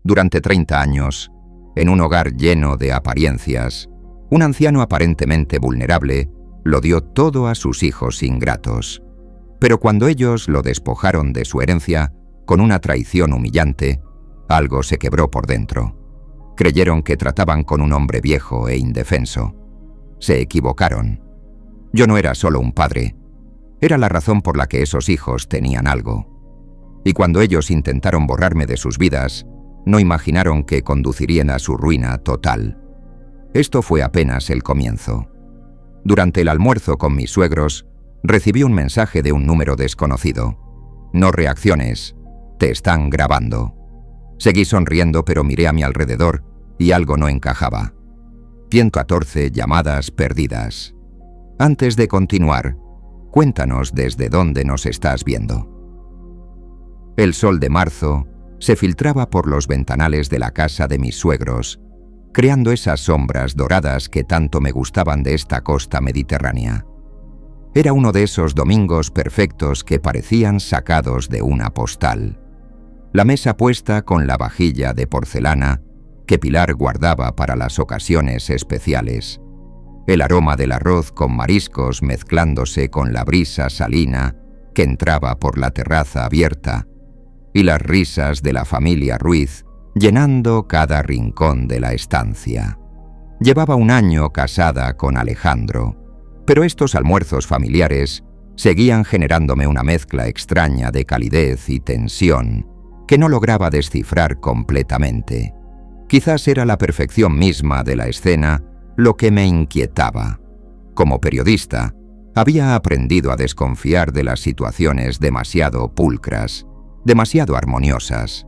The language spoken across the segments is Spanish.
Durante 30 años, en un hogar lleno de apariencias, un anciano aparentemente vulnerable lo dio todo a sus hijos ingratos. Pero cuando ellos lo despojaron de su herencia, con una traición humillante, algo se quebró por dentro. Creyeron que trataban con un hombre viejo e indefenso. Se equivocaron. Yo no era solo un padre, era la razón por la que esos hijos tenían algo. Y cuando ellos intentaron borrarme de sus vidas, no imaginaron que conducirían a su ruina total. Esto fue apenas el comienzo. Durante el almuerzo con mis suegros, recibí un mensaje de un número desconocido. No reacciones, te están grabando. Seguí sonriendo, pero miré a mi alrededor y algo no encajaba. 114 llamadas perdidas. Antes de continuar, cuéntanos desde dónde nos estás viendo. El sol de marzo se filtraba por los ventanales de la casa de mis suegros, creando esas sombras doradas que tanto me gustaban de esta costa mediterránea. Era uno de esos domingos perfectos que parecían sacados de una postal. La mesa puesta con la vajilla de porcelana que Pilar guardaba para las ocasiones especiales. El aroma del arroz con mariscos mezclándose con la brisa salina que entraba por la terraza abierta, y las risas de la familia Ruiz llenando cada rincón de la estancia. Llevaba un año casada con Alejandro, pero estos almuerzos familiares seguían generándome una mezcla extraña de calidez y tensión que no lograba descifrar completamente. Quizás era la perfección misma de la escena lo que me inquietaba. Como periodista, había aprendido a desconfiar de las situaciones demasiado pulcras, demasiado armoniosas.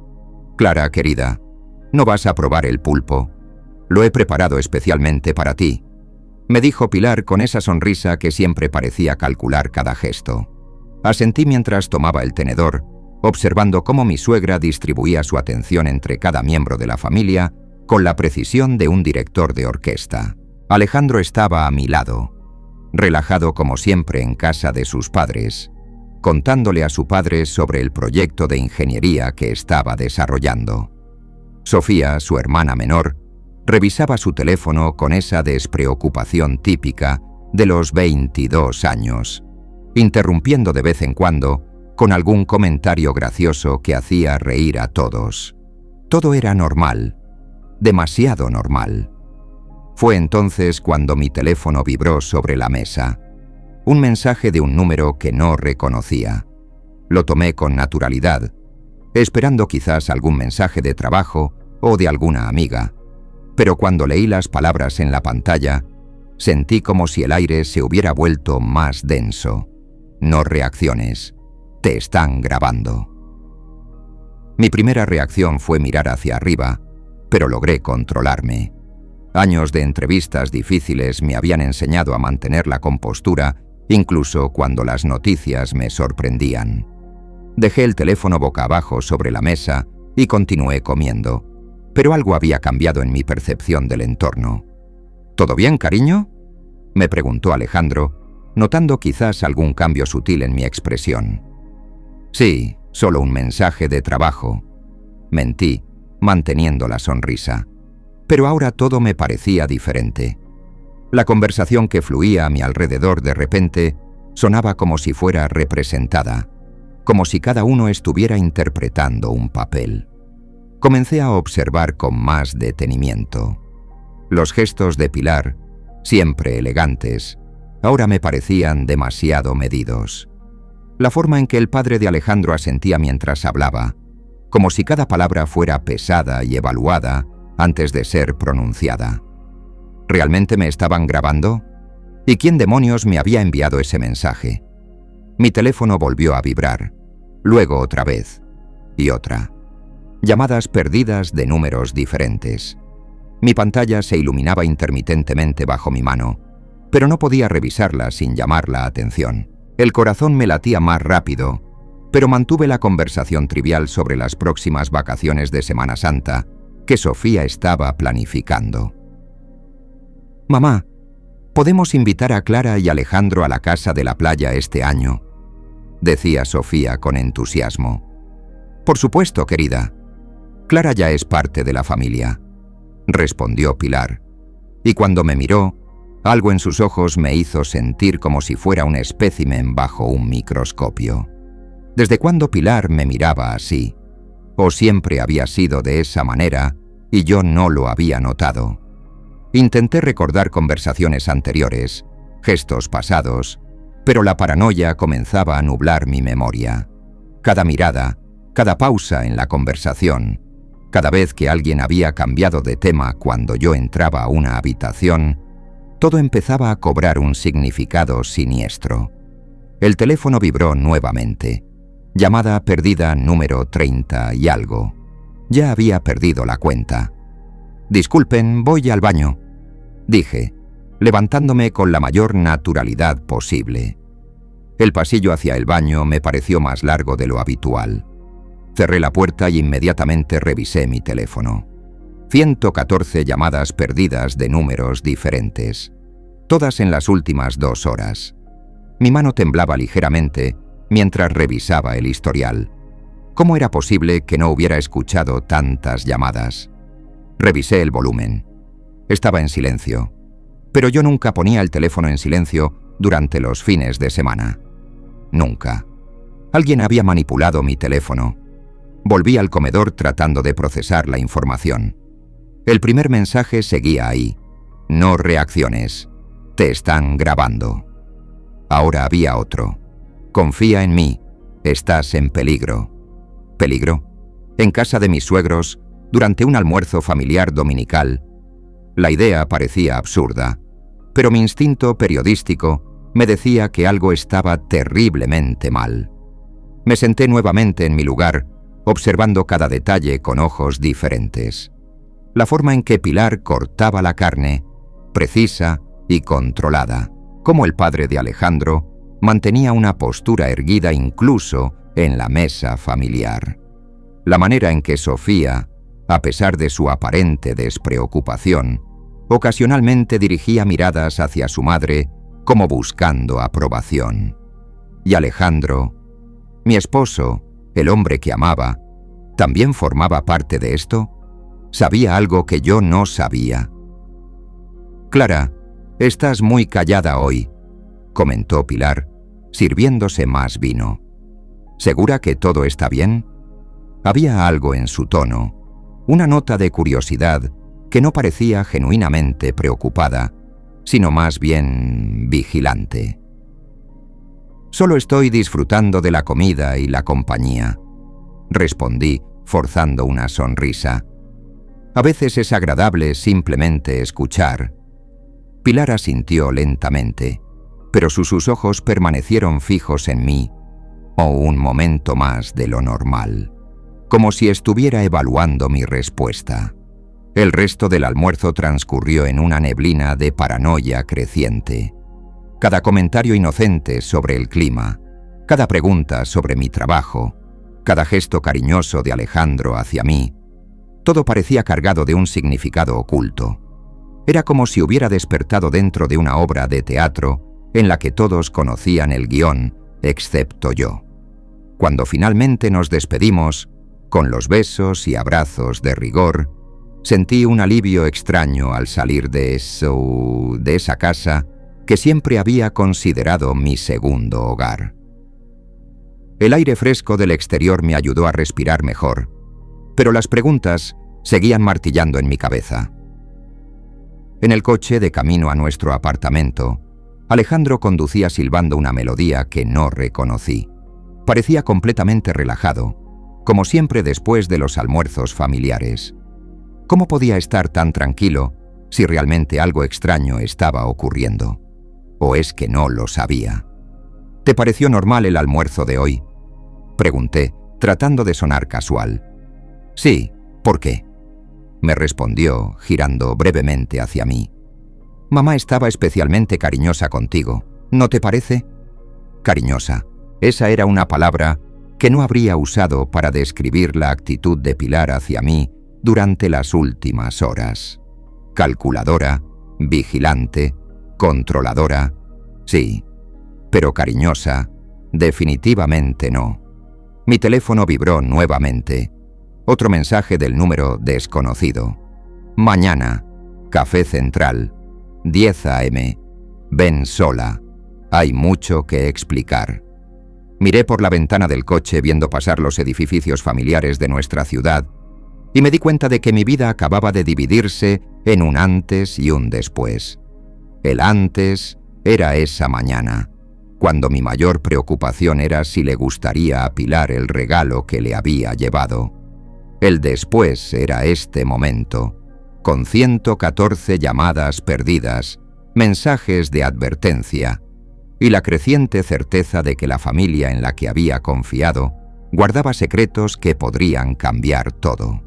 Clara, querida, ¿no vas a probar el pulpo? Lo he preparado especialmente para ti, me dijo Pilar con esa sonrisa que siempre parecía calcular cada gesto. Asentí mientras tomaba el tenedor, observando cómo mi suegra distribuía su atención entre cada miembro de la familia con la precisión de un director de orquesta. Alejandro estaba a mi lado, relajado como siempre en casa de sus padres, contándole a su padre sobre el proyecto de ingeniería que estaba desarrollando. Sofía, su hermana menor, revisaba su teléfono con esa despreocupación típica de los 22 años, interrumpiendo de vez en cuando con algún comentario gracioso que hacía reír a todos. Todo era normal, demasiado normal. Fue entonces cuando mi teléfono vibró sobre la mesa. Un mensaje de un número que no reconocía. Lo tomé con naturalidad, esperando quizás algún mensaje de trabajo o de alguna amiga. Pero cuando leí las palabras en la pantalla, sentí como si el aire se hubiera vuelto más denso. No reacciones. Te están grabando. Mi primera reacción fue mirar hacia arriba, pero logré controlarme. Años de entrevistas difíciles me habían enseñado a mantener la compostura, incluso cuando las noticias me sorprendían. Dejé el teléfono boca abajo sobre la mesa y continué comiendo, pero algo había cambiado en mi percepción del entorno. ¿Todo bien, cariño?, me preguntó Alejandro, notando quizás algún cambio sutil en mi expresión. Sí, solo un mensaje de trabajo, mentí, manteniendo la sonrisa. Pero ahora todo me parecía diferente. La conversación que fluía a mi alrededor de repente sonaba como si fuera representada, como si cada uno estuviera interpretando un papel. Comencé a observar con más detenimiento. Los gestos de Pilar, siempre elegantes, ahora me parecían demasiado medidos. La forma en que el padre de Alejandro asentía mientras hablaba, como si cada palabra fuera pesada y evaluada antes de ser pronunciada. ¿Realmente me estaban grabando? ¿Y quién demonios me había enviado ese mensaje? Mi teléfono volvió a vibrar, luego otra vez, y otra. Llamadas perdidas de números diferentes. Mi pantalla se iluminaba intermitentemente bajo mi mano, pero no podía revisarla sin llamar la atención. El corazón me latía más rápido, pero mantuve la conversación trivial sobre las próximas vacaciones de Semana Santa que Sofía estaba planificando. «Mamá, ¿podemos invitar a Clara y Alejandro a la casa de la playa este año?», decía Sofía con entusiasmo. «Por supuesto, querida. Clara ya es parte de la familia, respondió Pilar, y cuando me miró, algo en sus ojos me hizo sentir como si fuera un espécimen bajo un microscopio. ¿Desde cuándo Pilar me miraba así? ¿O siempre había sido de esa manera y yo no lo había notado? Intenté recordar conversaciones anteriores, gestos pasados, pero la paranoia comenzaba a nublar mi memoria. Cada mirada, cada pausa en la conversación, cada vez que alguien había cambiado de tema cuando yo entraba a una habitación, todo empezaba a cobrar un significado siniestro. El teléfono vibró nuevamente. Llamada perdida número 30 y algo. Ya había perdido la cuenta. «Disculpen, voy al baño», dije, levantándome con la mayor naturalidad posible. El pasillo hacia el baño me pareció más largo de lo habitual. Cerré la puerta y inmediatamente revisé mi teléfono. 114 llamadas perdidas de números diferentes, todas en las últimas 2 horas. Mi mano temblaba ligeramente mientras revisaba el historial. ¿Cómo era posible que no hubiera escuchado tantas llamadas? Revisé el volumen. Estaba en silencio, pero yo nunca ponía el teléfono en silencio durante los fines de semana. Nunca. Alguien había manipulado mi teléfono. Volví al comedor tratando de procesar la información. El primer mensaje seguía ahí. «No reacciones. Te están grabando». Ahora había otro. «Confía en mí. Estás en peligro». ¿Peligro? En casa de mis suegros, durante un almuerzo familiar dominical. La idea parecía absurda, pero mi instinto periodístico me decía que algo estaba terriblemente mal. Me senté nuevamente en mi lugar, observando cada detalle con ojos diferentes. La forma en que Pilar cortaba la carne, precisa y controlada, como el padre de Alejandro mantenía una postura erguida incluso en la mesa familiar. La manera en que Sofía, a pesar de su aparente despreocupación, ocasionalmente dirigía miradas hacia su madre como buscando aprobación. Y Alejandro, mi esposo, el hombre que amaba, ¿también formaba parte de esto? ¿Sabía algo que yo no sabía? «Clara, estás muy callada hoy», comentó Pilar, sirviéndose más vino. «¿Segura que todo está bien?» Había algo en su tono, una nota de curiosidad que no parecía genuinamente preocupada, sino más bien vigilante. «Solo estoy disfrutando de la comida y la compañía», respondí, forzando una sonrisa. «A veces es agradable simplemente escuchar». Pilar asintió lentamente, pero sus ojos permanecieron fijos en mí, o un momento más de lo normal, como si estuviera evaluando mi respuesta. El resto del almuerzo transcurrió en una neblina de paranoia creciente. Cada comentario inocente sobre el clima, cada pregunta sobre mi trabajo, cada gesto cariñoso de Alejandro hacia mí, todo parecía cargado de un significado oculto. Era como si hubiera despertado dentro de una obra de teatro en la que todos conocían el guión, excepto yo. Cuando finalmente nos despedimos, con los besos y abrazos de rigor, sentí un alivio extraño al salir de esa casa que siempre había considerado mi segundo hogar. El aire fresco del exterior me ayudó a respirar mejor, pero las preguntas seguían martillando en mi cabeza. En el coche de camino a nuestro apartamento, Alejandro conducía silbando una melodía que no reconocí. Parecía completamente relajado, como siempre después de los almuerzos familiares. ¿Cómo podía estar tan tranquilo si realmente algo extraño estaba ocurriendo? ¿O es que no lo sabía? ¿Te pareció normal el almuerzo de hoy?, pregunté, tratando de sonar casual. «Sí, ¿por qué?», me respondió, girando brevemente hacia mí. «Mamá estaba especialmente cariñosa contigo, ¿no te parece?» Cariñosa. Esa era una palabra que no habría usado para describir la actitud de Pilar hacia mí durante las últimas horas. Calculadora, vigilante, controladora, sí, pero cariñosa, definitivamente no. Mi teléfono vibró nuevamente. Otro mensaje del número desconocido. Mañana, Café Central, 10 a.m. Ven sola. Hay mucho que explicar. Miré por la ventana del coche viendo pasar los edificios familiares de nuestra ciudad y me di cuenta de que mi vida acababa de dividirse en un antes y un después. El antes era esa mañana, cuando mi mayor preocupación era si le gustaría a Pilar el regalo que le había llevado. El después era este momento, con 114 llamadas perdidas, mensajes de advertencia y la creciente certeza de que la familia en la que había confiado guardaba secretos que podrían cambiar todo.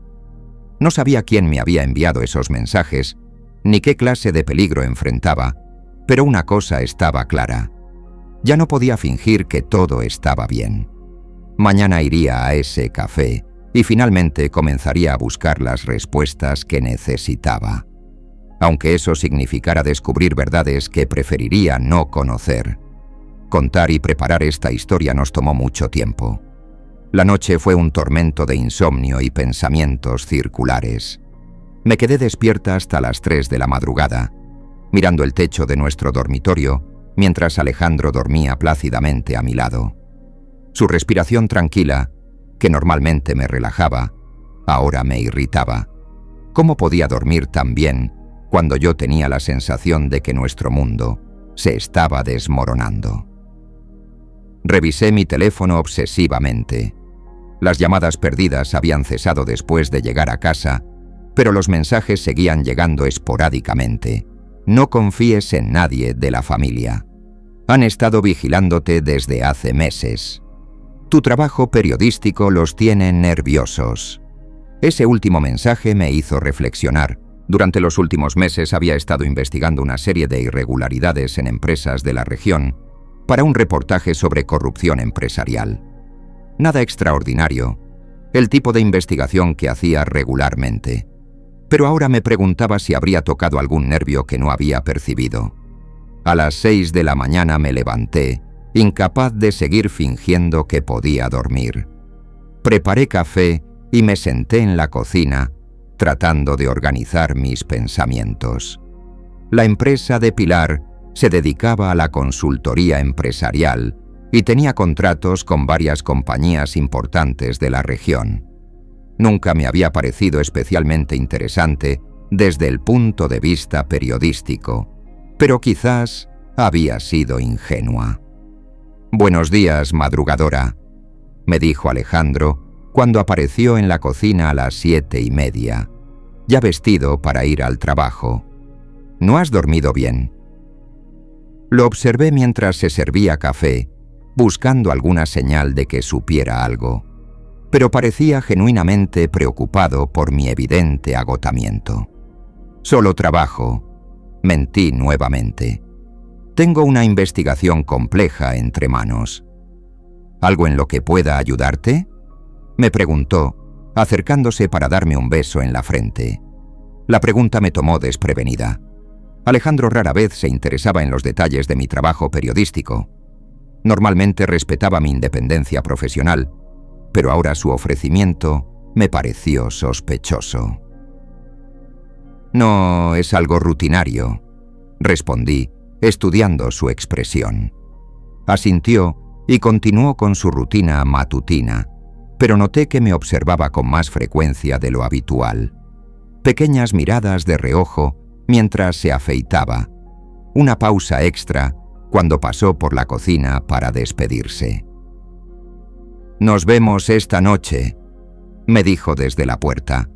No sabía quién me había enviado esos mensajes, ni qué clase de peligro enfrentaba, pero una cosa estaba clara. Ya no podía fingir que todo estaba bien. Mañana iría a ese café y finalmente comenzaría a buscar las respuestas que necesitaba. Aunque eso significara descubrir verdades que preferiría no conocer. Contar y preparar esta historia nos tomó mucho tiempo. La noche fue un tormento de insomnio y pensamientos circulares. Me quedé despierta hasta las 3 de la madrugada, mirando el techo de nuestro dormitorio, mientras Alejandro dormía plácidamente a mi lado. Su respiración tranquila, que normalmente me relajaba, ahora me irritaba. ¿Cómo podía dormir tan bien cuando yo tenía la sensación de que nuestro mundo se estaba desmoronando? Revisé mi teléfono obsesivamente. Las llamadas perdidas habían cesado después de llegar a casa, pero los mensajes seguían llegando esporádicamente. No confíes en nadie de la familia. Han estado vigilándote desde hace meses. Tu trabajo periodístico los tiene nerviosos. Ese último mensaje me hizo reflexionar. Durante los últimos meses había estado investigando una serie de irregularidades en empresas de la región para un reportaje sobre corrupción empresarial. Nada extraordinario, el tipo de investigación que hacía regularmente. Pero ahora me preguntaba si habría tocado algún nervio que no había percibido. A las 6 de la mañana me levanté, incapaz de seguir fingiendo que podía dormir. Preparé café y me senté en la cocina, tratando de organizar mis pensamientos. La empresa de Pilar se dedicaba a la consultoría empresarial y tenía contratos con varias compañías importantes de la región. Nunca me había parecido especialmente interesante desde el punto de vista periodístico, pero quizás había sido ingenua. «Buenos días, madrugadora», me dijo Alejandro cuando apareció en la cocina a las 7:30, ya vestido para ir al trabajo. «¿No has dormido bien?» Lo observé mientras se servía café, buscando alguna señal de que supiera algo, pero parecía genuinamente preocupado por mi evidente agotamiento. «Solo trabajo», mentí nuevamente. «Tengo una investigación compleja entre manos». «¿Algo en lo que pueda ayudarte?», me preguntó, acercándose para darme un beso en la frente. La pregunta me tomó desprevenida. Alejandro rara vez se interesaba en los detalles de mi trabajo periodístico. Normalmente respetaba mi independencia profesional, pero ahora su ofrecimiento me pareció sospechoso. «No es algo rutinario», respondí, estudiando su expresión. Asintió y continuó con su rutina matutina, pero noté que me observaba con más frecuencia de lo habitual. Pequeñas miradas de reojo mientras se afeitaba, una pausa extra cuando pasó por la cocina para despedirse. «Nos vemos esta noche», me dijo desde la puerta.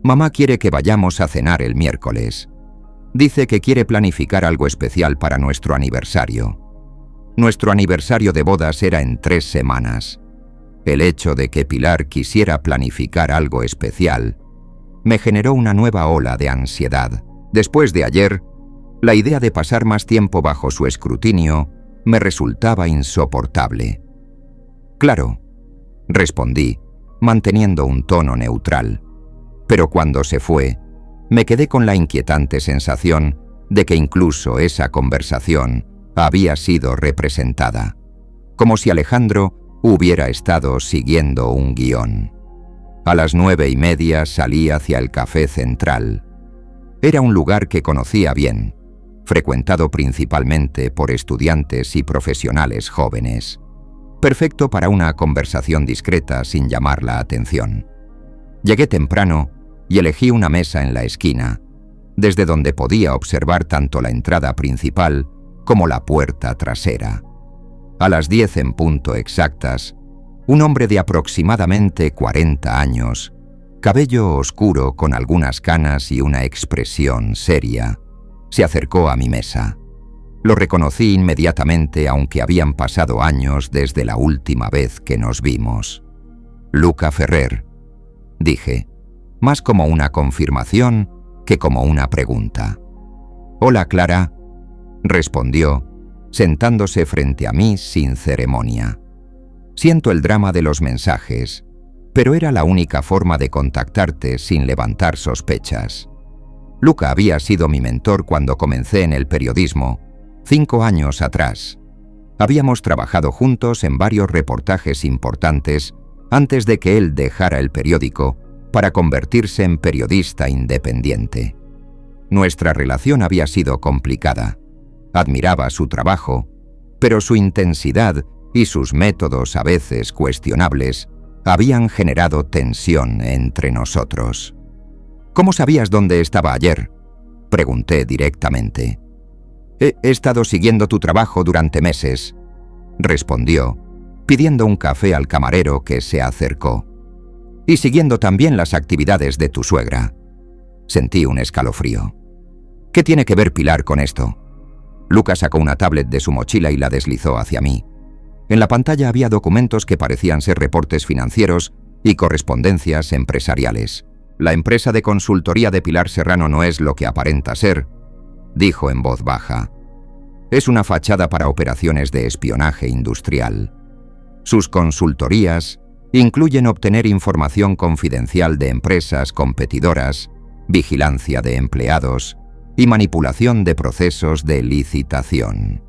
«Mamá quiere que vayamos a cenar el miércoles. Dice que quiere planificar algo especial para nuestro aniversario. Nuestro aniversario de bodas era en 3 semanas. El hecho de que Pilar quisiera planificar algo especial me generó una nueva ola de ansiedad. Después de ayer, la idea de pasar más tiempo bajo su escrutinio me resultaba insoportable. «Claro», respondí, manteniendo un tono neutral. Pero cuando se fue, me quedé con la inquietante sensación de que incluso esa conversación había sido representada, como si Alejandro hubiera estado siguiendo un guión. A las 9:30 salí hacia el Café Central. Era un lugar que conocía bien, frecuentado principalmente por estudiantes y profesionales jóvenes. Perfecto para una conversación discreta sin llamar la atención. Llegué temprano y elegí una mesa en la esquina, desde donde podía observar tanto la entrada principal como la puerta trasera. A las 10 en punto exactas, un hombre de aproximadamente 40 años, cabello oscuro con algunas canas y una expresión seria, se acercó a mi mesa. Lo reconocí inmediatamente, aunque habían pasado años desde la última vez que nos vimos. Luca Ferrer, dije, más como una confirmación que como una pregunta. Hola, Clara, respondió, sentándose frente a mí sin ceremonia. Siento el drama de los mensajes, pero era la única forma de contactarte sin levantar sospechas. Luca había sido mi mentor cuando comencé en el periodismo, 5 años atrás. Habíamos trabajado juntos en varios reportajes importantes antes de que él dejara el periódico para convertirse en periodista independiente. Nuestra relación había sido complicada. Admiraba su trabajo, pero su intensidad y sus métodos a veces cuestionables habían generado tensión entre nosotros. ¿Cómo sabías dónde estaba ayer?, pregunté directamente. He estado siguiendo tu trabajo durante meses, respondió, pidiendo un café al camarero que se acercó. Y siguiendo también las actividades de tu suegra. Sentí un escalofrío. ¿Qué tiene que ver Pilar con esto? Luca sacó una tablet de su mochila y la deslizó hacia mí. En la pantalla había documentos que parecían ser reportes financieros y correspondencias empresariales. La empresa de consultoría de Pilar Serrano no es lo que aparenta ser, dijo en voz baja. Es una fachada para operaciones de espionaje industrial. Sus consultorías incluyen obtener información confidencial de empresas competidoras, vigilancia de empleados y manipulación de procesos de licitación.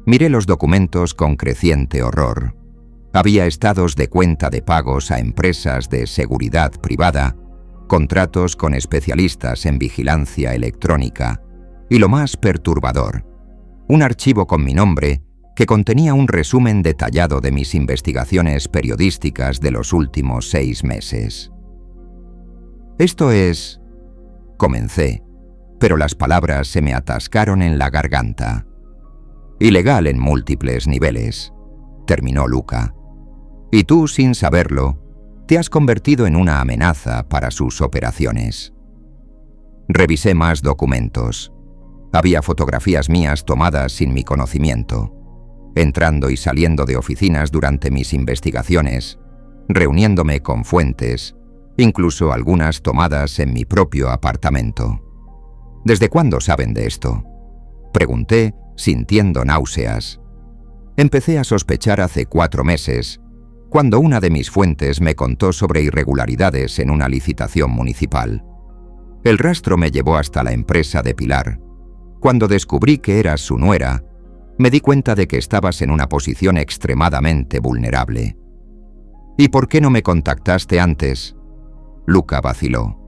Miré los documentos con creciente horror. Había estados de cuenta de pagos a empresas de seguridad privada, contratos con especialistas en vigilancia electrónica y, lo más perturbador, un archivo con mi nombre que contenía un resumen detallado de mis investigaciones periodísticas de los últimos 6 meses. Esto es... comencé, pero las palabras se me atascaron en la garganta. Ilegal en múltiples niveles, terminó Luca. Y tú, sin saberlo, te has convertido en una amenaza para sus operaciones. Revisé más documentos. Había fotografías mías tomadas sin mi conocimiento, entrando y saliendo de oficinas durante mis investigaciones, reuniéndome con fuentes, incluso algunas tomadas en mi propio apartamento. ¿Desde cuándo saben de esto?, pregunté, sintiendo náuseas. Empecé a sospechar hace 4 meses, cuando una de mis fuentes me contó sobre irregularidades en una licitación municipal. El rastro me llevó hasta la empresa de Pilar. Cuando descubrí que eras su nuera, me di cuenta de que estabas en una posición extremadamente vulnerable. ¿Y por qué no me contactaste antes?, Luca vaciló.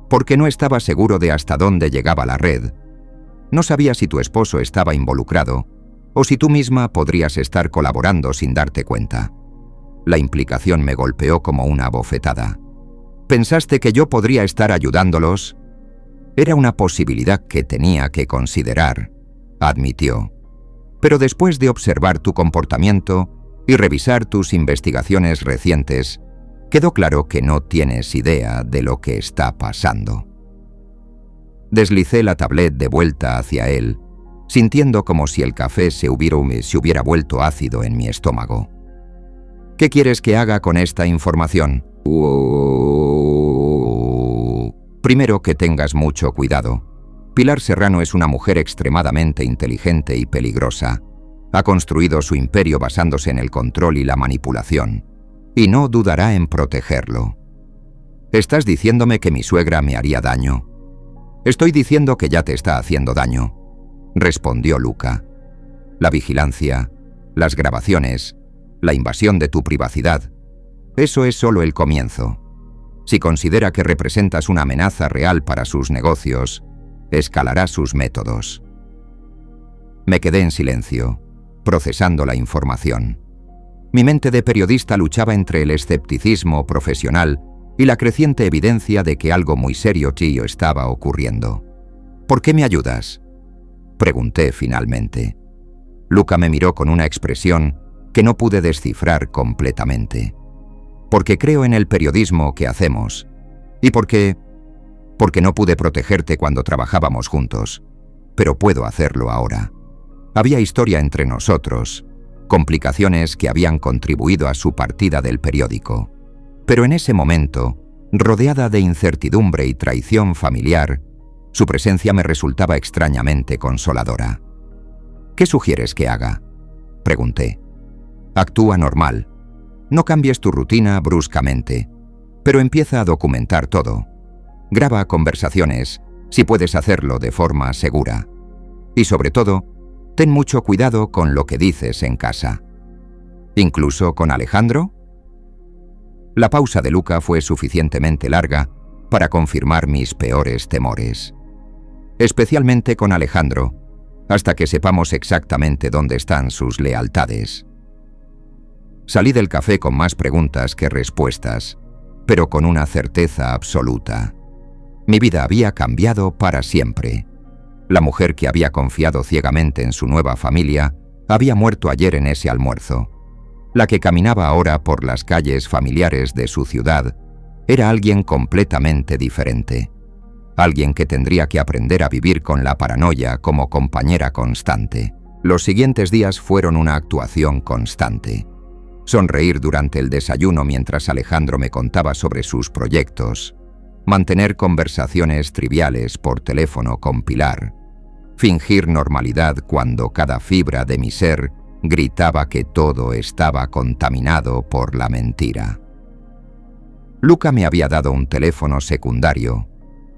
Porque no estaba seguro de hasta dónde llegaba la red. No sabía si tu esposo estaba involucrado o si tú misma podrías estar colaborando sin darte cuenta. La implicación me golpeó como una bofetada. ¿Pensaste que yo podría estar ayudándolos? Era una posibilidad que tenía que considerar, admitió. Pero después de observar tu comportamiento y revisar tus investigaciones recientes, quedó claro que no tienes idea de lo que está pasando. Deslicé la tablet de vuelta hacia él, sintiendo como si el café se hubiera vuelto ácido en mi estómago. ¿Qué quieres que haga con esta información? Primero, que tengas mucho cuidado. Pilar Serrano es una mujer extremadamente inteligente y peligrosa. Ha construido su imperio basándose en el control y la manipulación, y no dudará en protegerlo. ¿Estás diciéndome que mi suegra me haría daño? Estoy diciendo que ya te está haciendo daño, respondió Luca. La vigilancia, las grabaciones, la invasión de tu privacidad, eso es solo el comienzo. Si considera que representas una amenaza real para sus negocios, escalará sus métodos. Me quedé en silencio, procesando la información. Mi mente de periodista luchaba entre el escepticismo profesional y la creciente evidencia de que algo muy serio, tío, estaba ocurriendo. ¿Por qué me ayudas?, pregunté finalmente. Luca me miró con una expresión que no pude descifrar completamente. Porque creo en el periodismo que hacemos. Y porque no pude protegerte cuando trabajábamos juntos. Pero puedo hacerlo ahora. Había historia entre nosotros, complicaciones que habían contribuido a su partida del periódico. Pero en ese momento, rodeada de incertidumbre y traición familiar, su presencia me resultaba extrañamente consoladora. ¿Qué sugieres que haga?, pregunté. Actúa normal. No cambies tu rutina bruscamente, pero empieza a documentar todo. Graba conversaciones, si puedes hacerlo de forma segura. Y sobre todo, ten mucho cuidado con lo que dices en casa. ¿Incluso con Alejandro? La pausa de Luca fue suficientemente larga para confirmar mis peores temores. Especialmente con Alejandro, hasta que sepamos exactamente dónde están sus lealtades. Salí del café con más preguntas que respuestas, pero con una certeza absoluta. Mi vida había cambiado para siempre. La mujer que había confiado ciegamente en su nueva familia había muerto ayer en ese almuerzo. La que caminaba ahora por las calles familiares de su ciudad era alguien completamente diferente. Alguien que tendría que aprender a vivir con la paranoia como compañera constante. Los siguientes días fueron una actuación constante. Sonreír durante el desayuno mientras Alejandro me contaba sobre sus proyectos. Mantener conversaciones triviales por teléfono con Pilar. Fingir normalidad cuando cada fibra de mi ser gritaba que todo estaba contaminado por la mentira. Luca me había dado un teléfono secundario,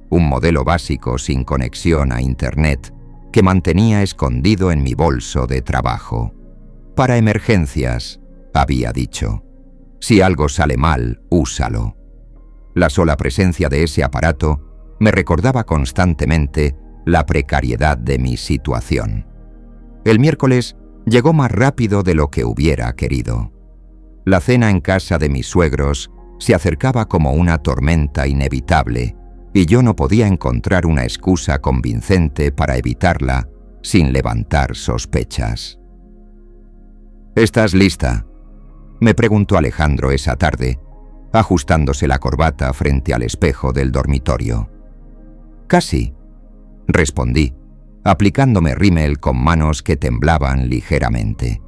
un modelo básico sin conexión a Internet, que mantenía escondido en mi bolso de trabajo. Para emergencias, había dicho. Si algo sale mal, úsalo. La sola presencia de ese aparato me recordaba constantemente la precariedad de mi situación. El miércoles llegó más rápido de lo que hubiera querido. La cena en casa de mis suegros se acercaba como una tormenta inevitable, y yo no podía encontrar una excusa convincente para evitarla sin levantar sospechas. ¿Estás lista?, me preguntó Alejandro esa tarde, ajustándose la corbata frente al espejo del dormitorio. Casi, respondí, aplicándome rímel con manos que temblaban ligeramente.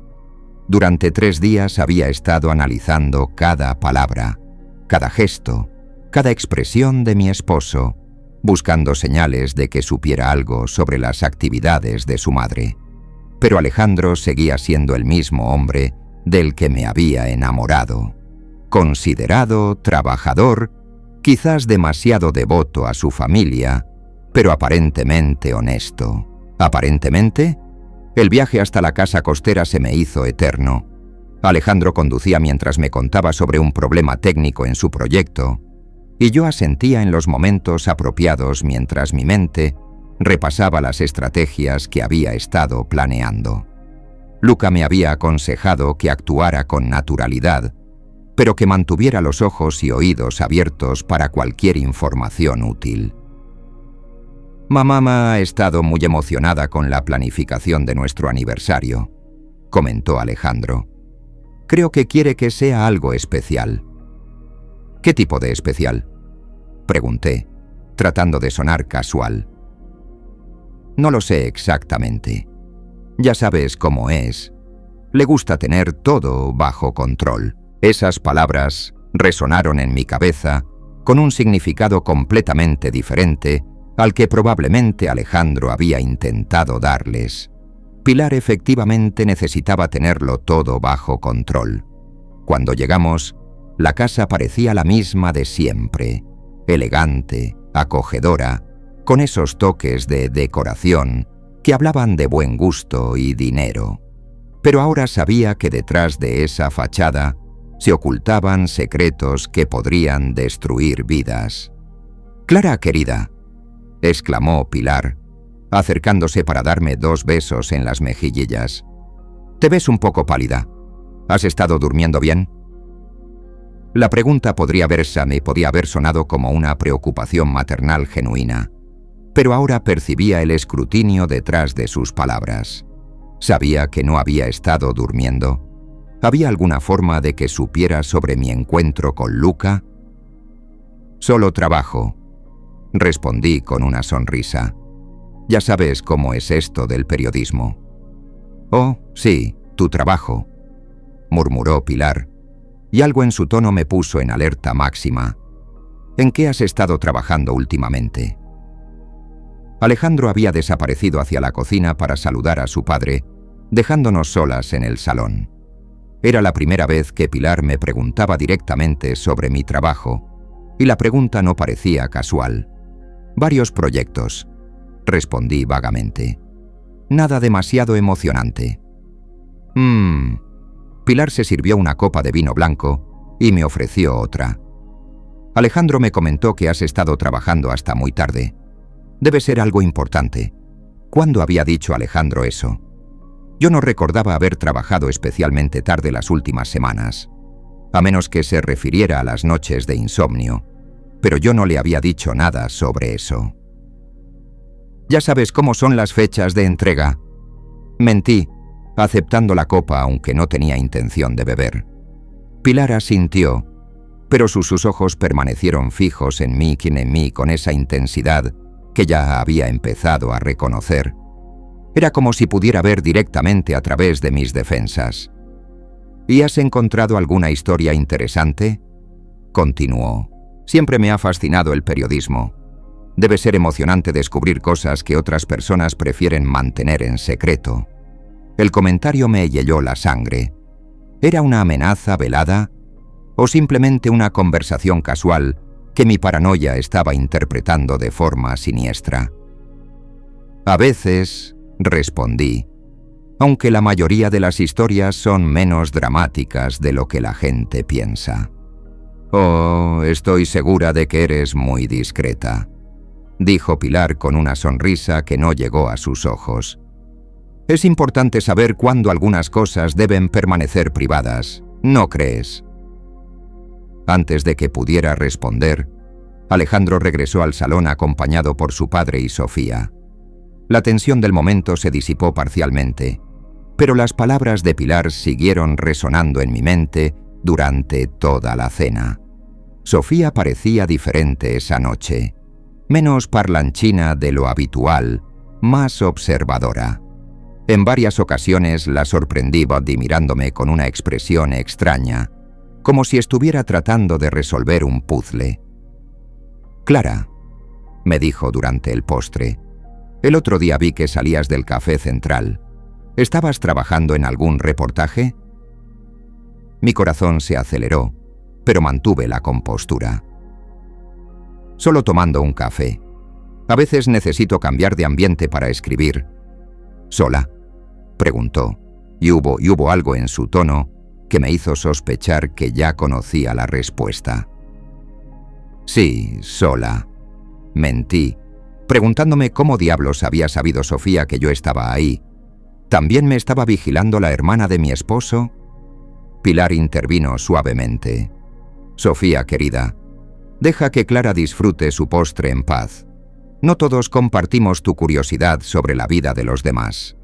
Durante 3 días había estado analizando cada palabra, cada gesto, cada expresión de mi esposo, buscando señales de que supiera algo sobre las actividades de su madre. Pero Alejandro seguía siendo el mismo hombre del que me había enamorado. Considerado, trabajador, quizás demasiado devoto a su familia, pero aparentemente honesto. ¿Aparentemente? El viaje hasta la casa costera se me hizo eterno. Alejandro conducía mientras me contaba sobre un problema técnico en su proyecto, y yo asentía en los momentos apropiados mientras mi mente repasaba las estrategias que había estado planeando. Luca me había aconsejado que actuara con naturalidad, pero que mantuviera los ojos y oídos abiertos para cualquier información útil. Mamá ha estado muy emocionada con la planificación de nuestro aniversario, comentó Alejandro. Creo que quiere que sea algo especial. ¿Qué tipo de especial?, pregunté, tratando de sonar casual. No lo sé exactamente. Ya sabes cómo es. Le gusta tener todo bajo control. Esas palabras resonaron en mi cabeza con un significado completamente diferente al que probablemente Alejandro había intentado darles. Pilar efectivamente necesitaba tenerlo todo bajo control. Cuando llegamos, la casa parecía la misma de siempre, elegante, acogedora, con esos toques de decoración que hablaban de buen gusto y dinero. Pero ahora sabía que detrás de esa fachada Se ocultaban secretos que podrían destruir vidas. «Clara, querida», exclamó Pilar, acercándose para darme 2 besos en las mejillas. «Te ves un poco pálida. ¿Has estado durmiendo bien?» La pregunta podía haber sonado como una preocupación maternal genuina, pero ahora percibía el escrutinio detrás de sus palabras. Sabía que no había estado durmiendo. ¿Había alguna forma de que supiera sobre mi encuentro con Luca? «Solo trabajo», respondí con una sonrisa. «Ya sabes cómo es esto del periodismo». «Oh, sí, tu trabajo», murmuró Pilar, y algo en su tono me puso en alerta máxima. «¿En qué has estado trabajando últimamente?» Alejandro había desaparecido hacia la cocina para saludar a su padre, dejándonos solas en el salón. Era la primera vez que Pilar me preguntaba directamente sobre mi trabajo, y la pregunta no parecía casual. «Varios proyectos», respondí vagamente. «Nada demasiado emocionante». Pilar se sirvió una copa de vino blanco y me ofreció otra. «Alejandro me comentó que has estado trabajando hasta muy tarde. Debe ser algo importante». ¿Cuándo había dicho Alejandro eso? Yo no recordaba haber trabajado especialmente tarde las últimas semanas, a menos que se refiriera a las noches de insomnio, pero yo no le había dicho nada sobre eso. «Ya sabes cómo son las fechas de entrega». Mentí, aceptando la copa aunque no tenía intención de beber. Pilar asintió, pero sus ojos permanecieron fijos en mí con esa intensidad que ya había empezado a reconocer. Era como si pudiera ver directamente a través de mis defensas. «¿Y has encontrado alguna historia interesante?», continuó. «Siempre me ha fascinado el periodismo. Debe ser emocionante descubrir cosas que otras personas prefieren mantener en secreto». El comentario me heló la sangre. ¿Era una amenaza velada o simplemente una conversación casual que mi paranoia estaba interpretando de forma siniestra? «A veces», respondí, «aunque la mayoría de las historias son menos dramáticas de lo que la gente piensa». «Oh, estoy segura de que eres muy discreta», dijo Pilar con una sonrisa que no llegó a sus ojos. «Es importante saber cuándo algunas cosas deben permanecer privadas, ¿no crees?». Antes de que pudiera responder, Alejandro regresó al salón acompañado por su padre y Sofía. La tensión del momento se disipó parcialmente, pero las palabras de Pilar siguieron resonando en mi mente durante toda la cena. Sofía parecía diferente esa noche, menos parlanchina de lo habitual, más observadora. En varias ocasiones la sorprendí mirándome con una expresión extraña, como si estuviera tratando de resolver un puzzle. «Clara», me dijo durante el postre, «el otro día vi que salías del Café Central. ¿Estabas trabajando en algún reportaje?». Mi corazón se aceleró, pero mantuve la compostura. «Solo tomando un café. A veces necesito cambiar de ambiente para escribir». «¿Sola?», preguntó, y hubo algo en su tono que me hizo sospechar que ya conocía la respuesta. «Sí, sola», mentí, preguntándome cómo diablos había sabido Sofía que yo estaba ahí. ¿También me estaba vigilando la hermana de mi esposo? Pilar intervino suavemente. «Sofía, querida, deja que Clara disfrute su postre en paz. No todos compartimos tu curiosidad sobre la vida de los demás».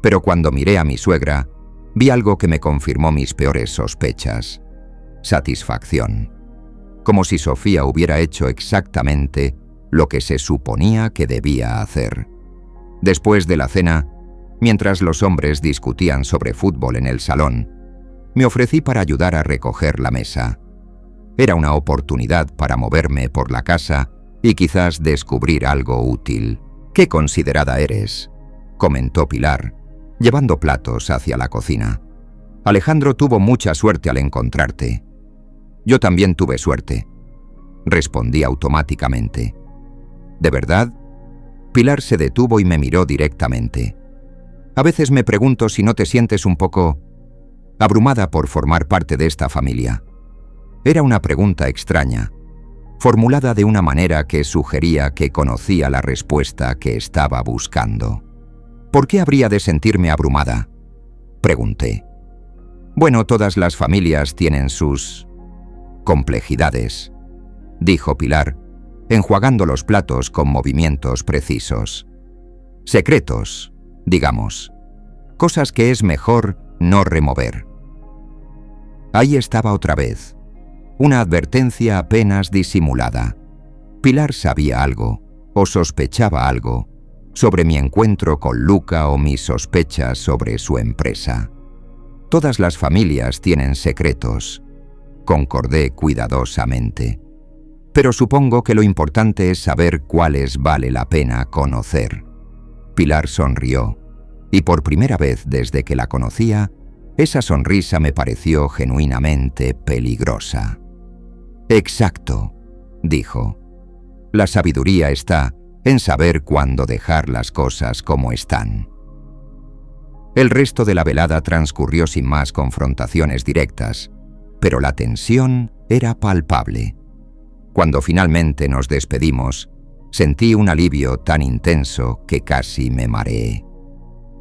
Pero cuando miré a mi suegra, vi algo que me confirmó mis peores sospechas. Satisfacción. Como si Sofía hubiera hecho exactamente lo que se suponía que debía hacer. Después de la cena, mientras los hombres discutían sobre fútbol en el salón, me ofrecí para ayudar a recoger la mesa. Era una oportunidad para moverme por la casa y quizás descubrir algo útil. «Qué considerada eres», comentó Pilar, llevando platos hacia la cocina. «Alejandro tuvo mucha suerte al encontrarte». «Yo también tuve suerte», respondí automáticamente. «¿De verdad?». Pilar se detuvo y me miró directamente. «A veces me pregunto si no te sientes un poco abrumada por formar parte de esta familia. Era una pregunta extraña, formulada de una manera que sugería que conocía la respuesta que estaba buscando. ¿Por qué habría de sentirme abrumada?, pregunté. Bueno, todas las familias tienen sus complejidades, dijo Pilar, enjuagando los platos con movimientos precisos. Secretos, digamos. Cosas que es mejor no remover. Ahí estaba otra vez. Una advertencia apenas disimulada. Pilar sabía algo, o sospechaba algo, sobre mi encuentro con Luca o mis sospechas sobre su empresa. Todas las familias tienen secretos, concordé cuidadosamente. Pero supongo que lo importante es saber cuáles vale la pena conocer. Pilar sonrió, y por primera vez desde que la conocía, esa sonrisa me pareció genuinamente peligrosa. Exacto, dijo. La sabiduría está en saber cuándo dejar las cosas como están. El resto de la velada transcurrió sin más confrontaciones directas, pero la tensión era palpable. Cuando finalmente nos despedimos, sentí un alivio tan intenso que casi me mareé.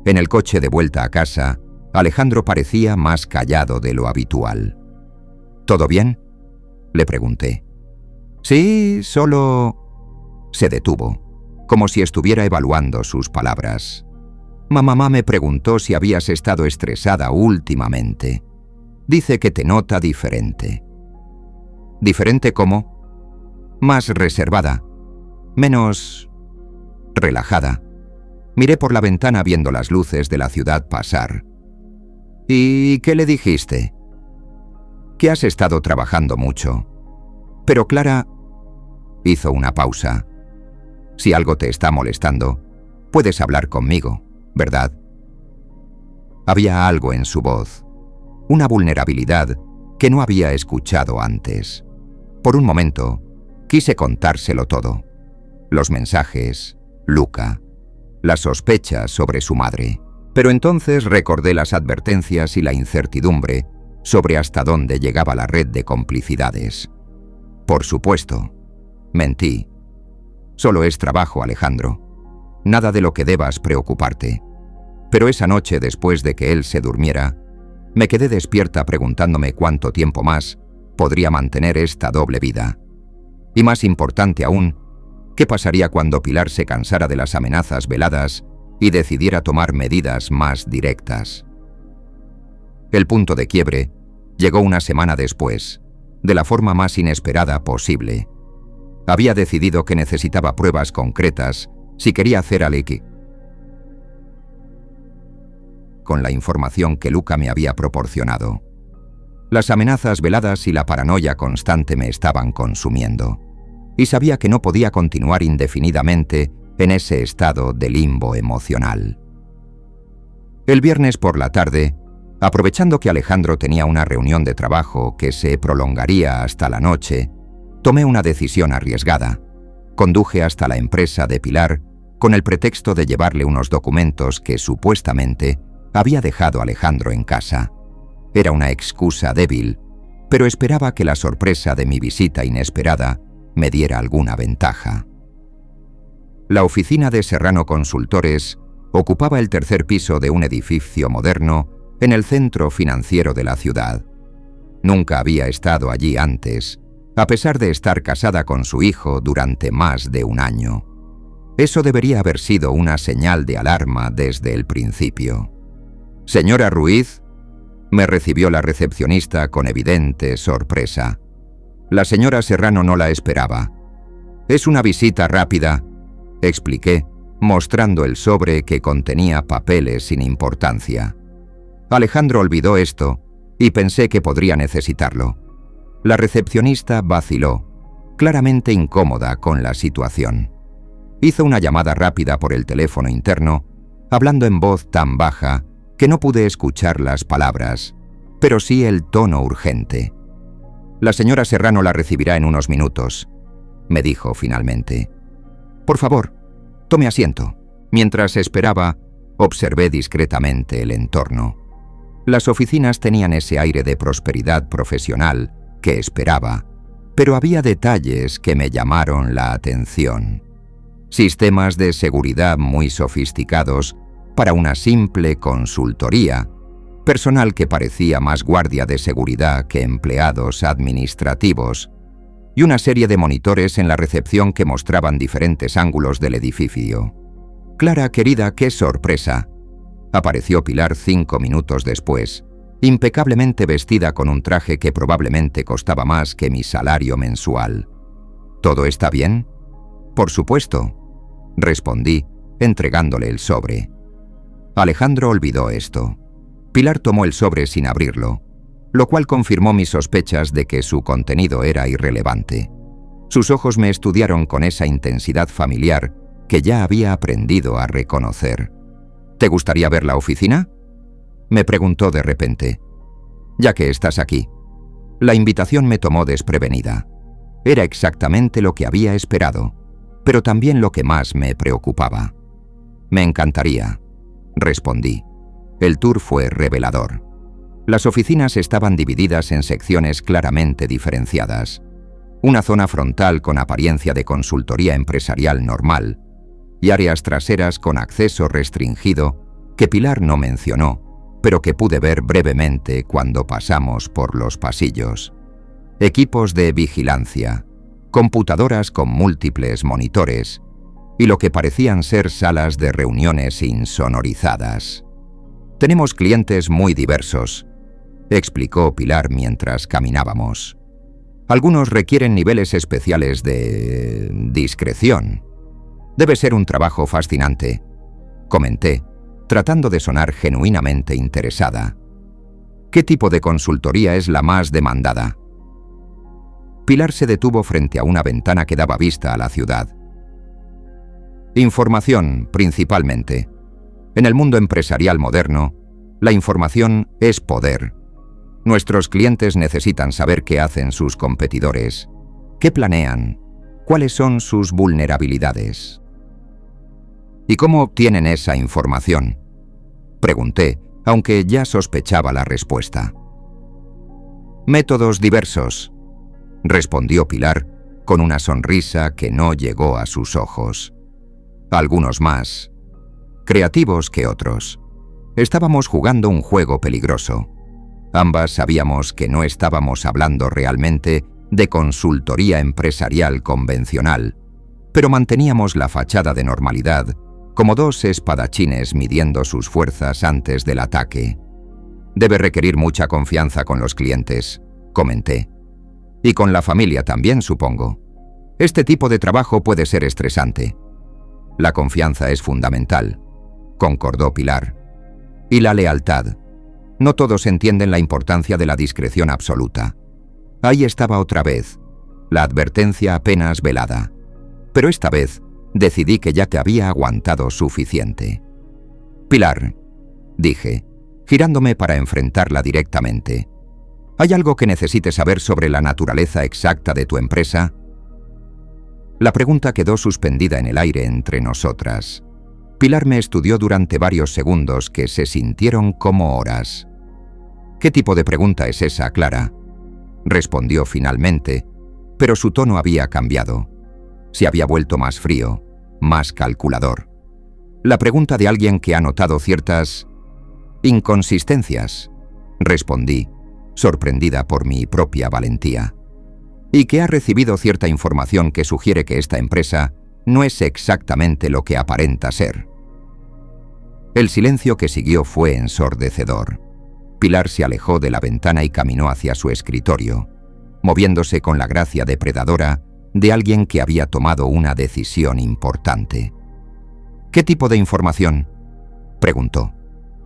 En el coche de vuelta a casa, Alejandro parecía más callado de lo habitual. ¿Todo bien?, le pregunté. Sí, solo... Se detuvo, como si estuviera evaluando sus palabras. Mamá me preguntó si habías estado estresada últimamente. Dice que te nota diferente. ¿Diferente cómo? Más reservada, menos relajada. Miré por la ventana viendo las luces de la ciudad pasar. ¿Y qué le dijiste? Que has estado trabajando mucho. Pero Clara... Hizo una pausa. Si algo te está molestando, puedes hablar conmigo, ¿verdad? Había algo en su voz, una vulnerabilidad que no había escuchado antes. Por un momento, quise contárselo todo. Los mensajes, Luca, las sospechas sobre su madre. Pero entonces recordé las advertencias y la incertidumbre sobre hasta dónde llegaba la red de complicidades. Por supuesto, mentí. Solo es trabajo, Alejandro. Nada de lo que debas preocuparte. Pero esa noche, después de que él se durmiera, me quedé despierta preguntándome cuánto tiempo más podría mantener esta doble vida. Y más importante aún, ¿qué pasaría cuando Pilar se cansara de las amenazas veladas y decidiera tomar medidas más directas? El punto de quiebre llegó una semana después, de la forma más inesperada posible. Había decidido que necesitaba pruebas concretas si quería hacer Aleki. Con la información que Luca me había proporcionado. Las amenazas veladas y la paranoia constante me estaban consumiendo, y sabía que no podía continuar indefinidamente en ese estado de limbo emocional. El viernes por la tarde, aprovechando que Alejandro tenía una reunión de trabajo que se prolongaría hasta la noche, tomé una decisión arriesgada. Conduje hasta la empresa de Pilar con el pretexto de llevarle unos documentos que supuestamente había dejado Alejandro en casa. Era una excusa débil, pero esperaba que la sorpresa de mi visita inesperada me diera alguna ventaja. La oficina de Serrano Consultores ocupaba el tercer piso de un edificio moderno en el centro financiero de la ciudad. Nunca había estado allí antes, a pesar de estar casada con su hijo durante más de un año. Eso debería haber sido una señal de alarma desde el principio. «Señora Ruiz», me recibió la recepcionista con evidente sorpresa. La señora Serrano no la esperaba. «Es una visita rápida», expliqué, mostrando el sobre que contenía papeles sin importancia. Alejandro olvidó esto y pensé que podría necesitarlo. La recepcionista vaciló, claramente incómoda con la situación. Hizo una llamada rápida por el teléfono interno, hablando en voz tan baja que no pude escuchar las palabras, pero sí el tono urgente. «La señora Serrano la recibirá en unos minutos», me dijo finalmente. «Por favor, tome asiento». Mientras esperaba, observé discretamente el entorno. Las oficinas tenían ese aire de prosperidad profesional que esperaba, pero había detalles que me llamaron la atención. Sistemas de seguridad muy sofisticados para una simple consultoría, personal que parecía más guardia de seguridad que empleados administrativos, y una serie de monitores en la recepción que mostraban diferentes ángulos del edificio. Clara, querida, qué sorpresa. Apareció Pilar 5 minutos después, impecablemente vestida con un traje que probablemente costaba más que mi salario mensual. ¿Todo está bien? Por supuesto, respondí, entregándole el sobre. Alejandro olvidó esto. Pilar tomó el sobre sin abrirlo, lo cual confirmó mis sospechas de que su contenido era irrelevante. Sus ojos me estudiaron con esa intensidad familiar que ya había aprendido a reconocer. ¿Te gustaría ver la oficina?, me preguntó de repente. Ya que estás aquí. La invitación me tomó desprevenida. Era exactamente lo que había esperado, pero también lo que más me preocupaba. Me encantaría, respondí. El tour fue revelador. Las oficinas estaban divididas en secciones claramente diferenciadas. Una zona frontal con apariencia de consultoría empresarial normal y áreas traseras con acceso restringido que Pilar no mencionó, pero que pude ver brevemente cuando pasamos por los pasillos. Equipos de vigilancia, computadoras con múltiples monitores y lo que parecían ser salas de reuniones insonorizadas. Tenemos clientes muy diversos, explicó Pilar mientras caminábamos. Algunos requieren niveles especiales de discreción. Debe ser un trabajo fascinante, comenté, tratando de sonar genuinamente interesada. ¿Qué tipo de consultoría es la más demandada? Pilar se detuvo frente a una ventana que daba vista a la ciudad. Información, principalmente. En el mundo empresarial moderno, la información es poder. Nuestros clientes necesitan saber qué hacen sus competidores, qué planean, cuáles son sus vulnerabilidades. ¿Y cómo obtienen esa información?, pregunté, aunque ya sospechaba la respuesta. Métodos diversos, respondió Pilar con una sonrisa que no llegó a sus ojos. Algunos más creativos que otros. Estábamos jugando un juego peligroso. Ambas sabíamos que no estábamos hablando realmente de consultoría empresarial convencional, pero manteníamos la fachada de normalidad, como dos espadachines midiendo sus fuerzas antes del ataque. Debe requerir mucha confianza con los clientes, comenté. Y con la familia también, supongo. Este tipo de trabajo puede ser estresante. La confianza es fundamental, concordó Pilar. Y la lealtad. No todos entienden la importancia de la discreción absoluta. Ahí estaba otra vez, la advertencia apenas velada. Pero esta vez decidí que ya te había aguantado suficiente. Pilar, dije, girándome para enfrentarla directamente. ¿Hay algo que necesites saber sobre la naturaleza exacta de tu empresa? La pregunta quedó suspendida en el aire entre nosotras. Pilar me estudió durante varios segundos que se sintieron como horas. ¿Qué tipo de pregunta es esa, Clara?, respondió finalmente, pero su tono había cambiado. Se había vuelto más frío, más calculador. La pregunta de alguien que ha notado ciertas inconsistencias, respondí, sorprendida por mi propia valentía, y que ha recibido cierta información que sugiere que esta empresa no es exactamente lo que aparenta ser. El silencio que siguió fue ensordecedor. Pilar se alejó de la ventana y caminó hacia su escritorio, moviéndose con la gracia depredadora de alguien que había tomado una decisión importante. ¿Qué tipo de información?, preguntó,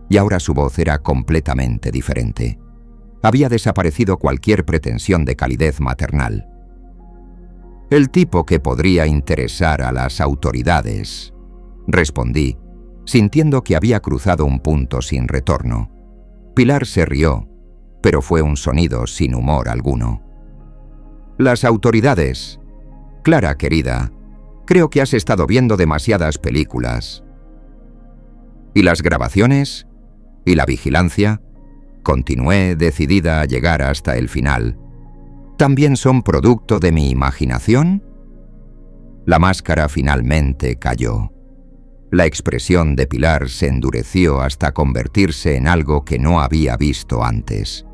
y ahora su voz era completamente diferente. Había desaparecido cualquier pretensión de calidez maternal. El tipo que podría interesar a las autoridades, respondí, sintiendo que había cruzado un punto sin retorno. Pilar se rió, pero fue un sonido sin humor alguno. Las autoridades. Clara, querida, creo que has estado viendo demasiadas películas. ¿Y las grabaciones? ¿Y la vigilancia? continué decidida a llegar hasta el final, ¿también son producto de mi imaginación? La máscara finalmente cayó. La expresión de Pilar se endureció hasta convertirse en algo que no había visto antes.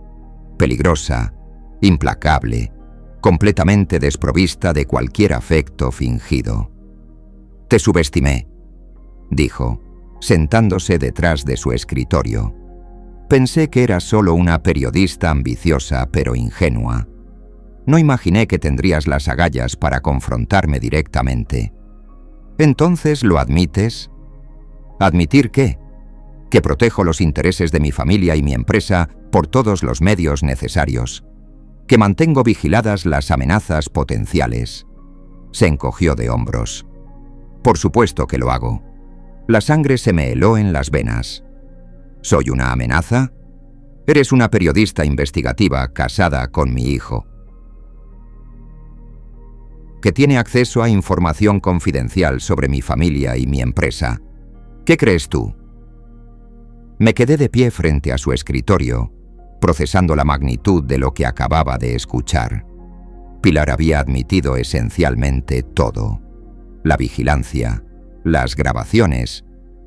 Peligrosa, implacable, completamente desprovista de cualquier afecto fingido. «Te subestimé», dijo, sentándose detrás de su escritorio. «Pensé que eras solo una periodista ambiciosa pero ingenua. No imaginé que tendrías las agallas para confrontarme directamente. ¿Entonces lo admites?» ¿Admitir qué? Que protejo los intereses de mi familia y mi empresa por todos los medios necesarios. Que mantengo vigiladas las amenazas potenciales. Se encogió de hombros. Por supuesto que lo hago. La sangre se me heló en las venas. ¿Soy una amenaza? Eres una periodista investigativa casada con mi hijo, que tiene acceso a información confidencial sobre mi familia y mi empresa. ¿Qué crees tú? Me quedé de pie frente a su escritorio, procesando la magnitud de lo que acababa de escuchar. Pilar había admitido esencialmente todo: la vigilancia, las grabaciones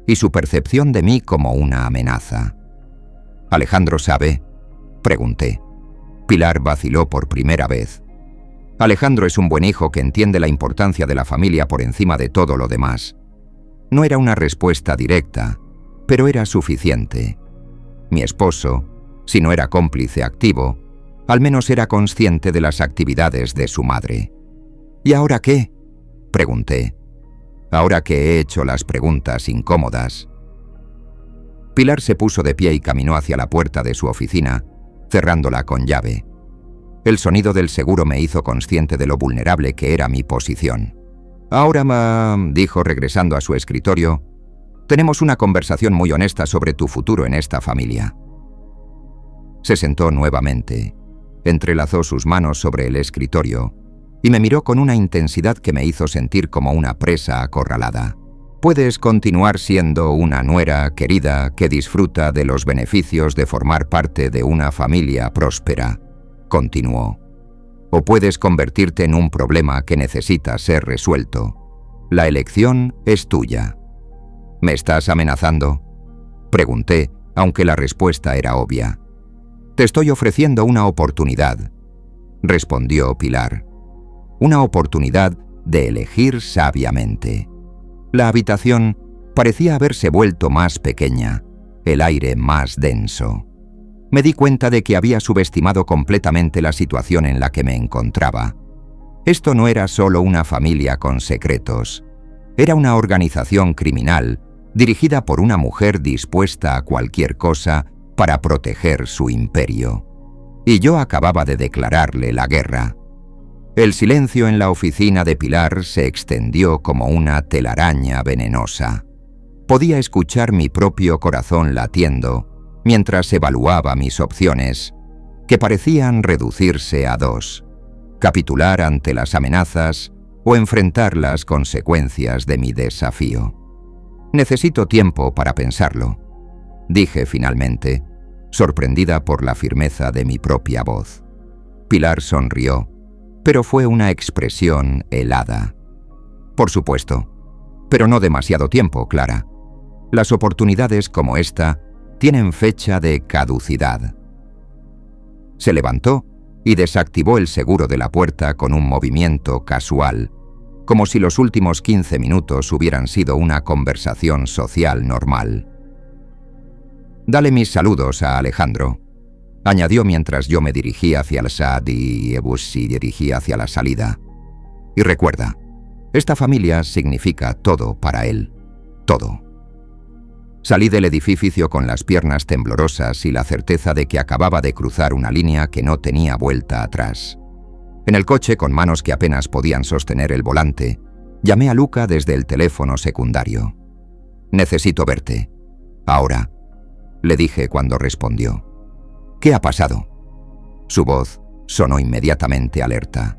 y su percepción de mí como una amenaza. ¿Alejandro sabe?, pregunté. Pilar vaciló por primera vez. Alejandro es un buen hijo que entiende la importancia de la familia por encima de todo lo demás. No era una respuesta directa, pero era suficiente. Mi esposo, si no era cómplice activo, al menos era consciente de las actividades de su madre. ¿Y ahora qué?, pregunté. Ahora que he hecho las preguntas incómodas. Pilar se puso de pie y caminó hacia la puerta de su oficina, cerrándola con llave. El sonido del seguro me hizo consciente de lo vulnerable que era mi posición. «Ahora, dijo regresando a su escritorio, tenemos una conversación muy honesta sobre tu futuro en esta familia». Se sentó nuevamente, entrelazó sus manos sobre el escritorio y me miró con una intensidad que me hizo sentir como una presa acorralada. «Puedes continuar siendo una nuera querida que disfruta de los beneficios de formar parte de una familia próspera», continuó. «O puedes convertirte en un problema que necesita ser resuelto. La elección es tuya». «¿Me estás amenazando?», pregunté, aunque la respuesta era obvia. «Te estoy ofreciendo una oportunidad», respondió Pilar. «Una oportunidad de elegir sabiamente». La habitación parecía haberse vuelto más pequeña, el aire más denso. Me di cuenta de que había subestimado completamente la situación en la que me encontraba. Esto no era solo una familia con secretos. Era una organización criminal dirigida por una mujer dispuesta a cualquier cosa para proteger su imperio. Y yo acababa de declararle la guerra. El silencio en la oficina de Pilar se extendió como una telaraña venenosa. Podía escuchar mi propio corazón latiendo mientras evaluaba mis opciones, que parecían reducirse a dos: capitular ante las amenazas o enfrentar las consecuencias de mi desafío. «Necesito tiempo para pensarlo», dije finalmente, sorprendida por la firmeza de mi propia voz. Pilar sonrió, pero fue una expresión helada. «Por supuesto, pero no demasiado tiempo, Clara. Las oportunidades como esta tienen fecha de caducidad». Se levantó y desactivó el seguro de la puerta con un movimiento casual, como si los últimos 15 minutos hubieran sido una conversación social normal. «Dale mis saludos a Alejandro», añadió mientras yo me dirigía hacia el SAD y Ebusi dirigía hacia la salida. «Y recuerda, esta familia significa todo para él, todo». Salí del edificio con las piernas temblorosas y la certeza de que acababa de cruzar una línea que no tenía vuelta atrás. En el coche, con manos que apenas podían sostener el volante, llamé a Luca desde el teléfono secundario. «Necesito verte. Ahora», le dije cuando respondió. «¿Qué ha pasado?». Su voz sonó inmediatamente alerta.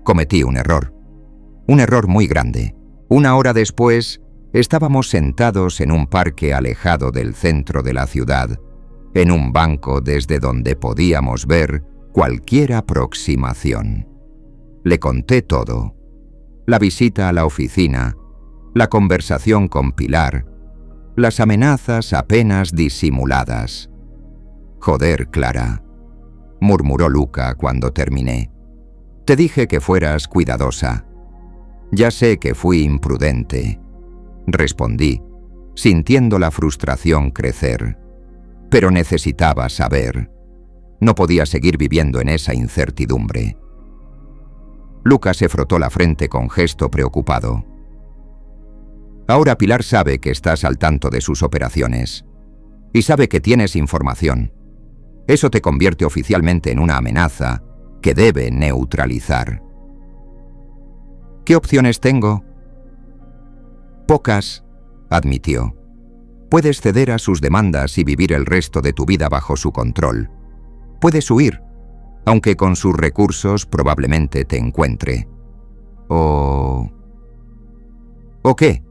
«Cometí un error muy grande. Una hora después, estábamos sentados en un parque alejado del centro de la ciudad, en un banco desde donde podíamos ver cualquier aproximación. Le conté todo: la visita a la oficina, la conversación con Pilar, las amenazas apenas disimuladas. «Joder, Clara», murmuró Luca cuando terminé. «Te dije que fueras cuidadosa». «Ya sé que fui imprudente», respondí, sintiendo la frustración crecer. Pero necesitaba saber. No podía seguir viviendo en esa incertidumbre. Luca se frotó la frente con gesto preocupado. «Ahora Pilar sabe que estás al tanto de sus operaciones. Y sabe que tienes información. Eso te convierte oficialmente en una amenaza que debe neutralizar». «¿Qué opciones tengo?» «Pocas», admitió. «Puedes ceder a sus demandas y vivir el resto de tu vida bajo su control. Puedes huir, aunque con sus recursos probablemente te encuentre. ¿O qué?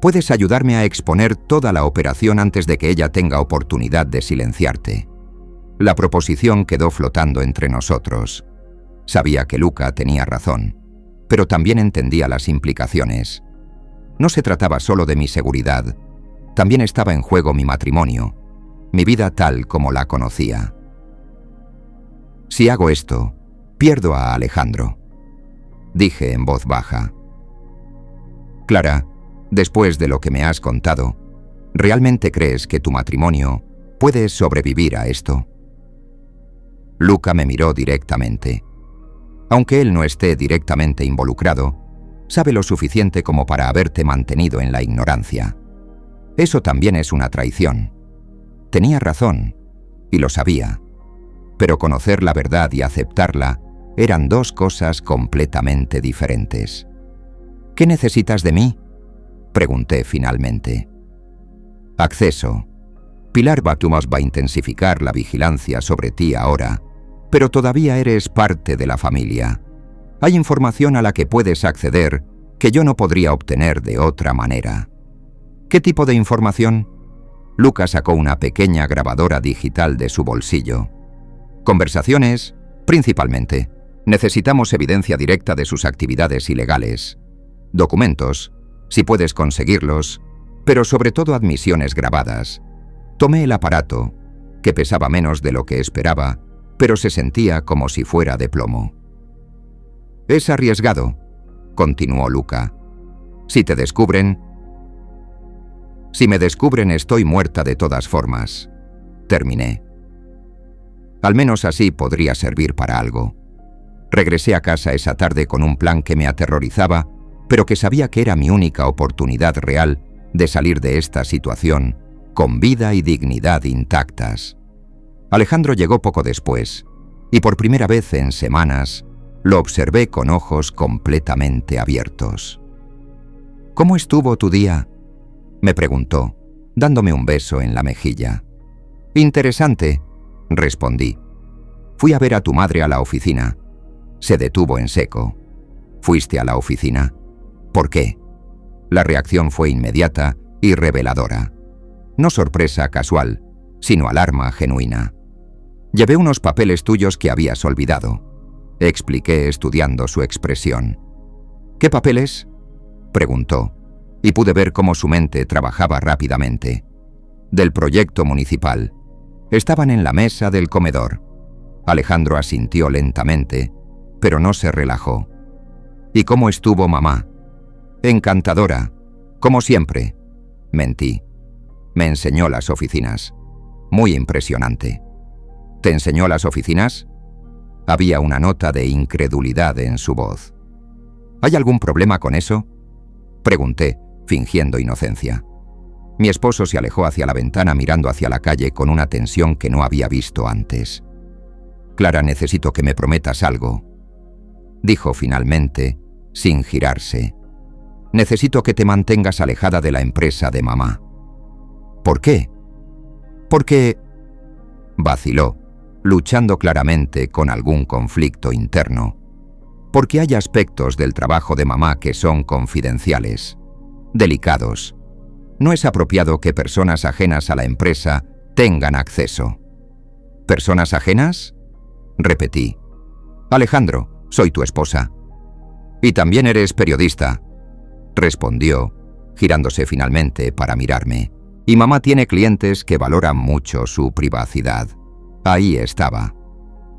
Puedes ayudarme a exponer toda la operación antes de que ella tenga oportunidad de silenciarte». La proposición quedó flotando entre nosotros. Sabía que Luca tenía razón, pero también entendía las implicaciones. No se trataba solo de mi seguridad, también estaba en juego mi matrimonio, mi vida tal como la conocía. «Si hago esto, pierdo a Alejandro», dije en voz baja. «Clara, después de lo que me has contado, ¿realmente crees que tu matrimonio puede sobrevivir a esto?» Luca me miró directamente. Aunque él no esté directamente involucrado, sabe lo suficiente como para haberte mantenido en la ignorancia. Eso también es una traición. Tenía razón, y lo sabía, pero conocer la verdad y aceptarla eran dos cosas completamente diferentes. «¿Qué necesitas de mí?», pregunté finalmente. «Acceso. Pilar Batumas va a intensificar la vigilancia sobre ti ahora, pero todavía eres parte de la familia. Hay información a la que puedes acceder que yo no podría obtener de otra manera». «¿Qué tipo de información?». Luca sacó una pequeña grabadora digital de su bolsillo. «Conversaciones, principalmente. Necesitamos evidencia directa de sus actividades ilegales. Documentos, si puedes conseguirlos, pero sobre todo admisiones grabadas». Tomé el aparato, que pesaba menos de lo que esperaba, pero se sentía como si fuera de plomo. «Es arriesgado», continuó Luca. «Si te descubren...». «Si me descubren estoy muerta de todas formas», terminé. Al menos así podría servir para algo. Regresé a casa esa tarde con un plan que me aterrorizaba, pero que sabía que era mi única oportunidad real de salir de esta situación con vida y dignidad intactas. Alejandro llegó poco después, y por primera vez en semanas lo observé con ojos completamente abiertos. «¿Cómo estuvo tu día?», me preguntó, dándome un beso en la mejilla. «Interesante», respondí. «Fui a ver a tu madre a la oficina». Se detuvo en seco. «¿Fuiste a la oficina? ¿Por qué?». La reacción fue inmediata y reveladora. No sorpresa casual, sino alarma genuina. «Llevé unos papeles tuyos que habías olvidado», expliqué estudiando su expresión. «¿Qué papeles?», preguntó, y pude ver cómo su mente trabajaba rápidamente. «Del proyecto municipal. Estaban en la mesa del comedor». Alejandro asintió lentamente, pero no se relajó. «¿Y cómo estuvo mamá?». «Encantadora, como siempre». Mentí. Me enseñó las oficinas. Muy impresionante. «¿Te enseñó las oficinas?». Había una nota de incredulidad en su voz. «¿Hay algún problema con eso?», pregunté, fingiendo inocencia. Mi esposo se alejó hacia la ventana mirando hacia la calle con una tensión que no había visto antes. «Clara, necesito que me prometas algo», dijo finalmente, sin girarse. «Necesito que te mantengas alejada de la empresa de mamá». «¿Por qué?». «Porque...». Vaciló, luchando claramente con algún conflicto interno. «Porque hay aspectos del trabajo de mamá que son confidenciales, delicados. No es apropiado que personas ajenas a la empresa tengan acceso. ¿Personas ajenas? Repetí. Alejandro, soy tu esposa. Y también eres periodista, respondió, girándose finalmente para mirarme. Y mamá tiene clientes que valoran mucho su privacidad. Ahí estaba.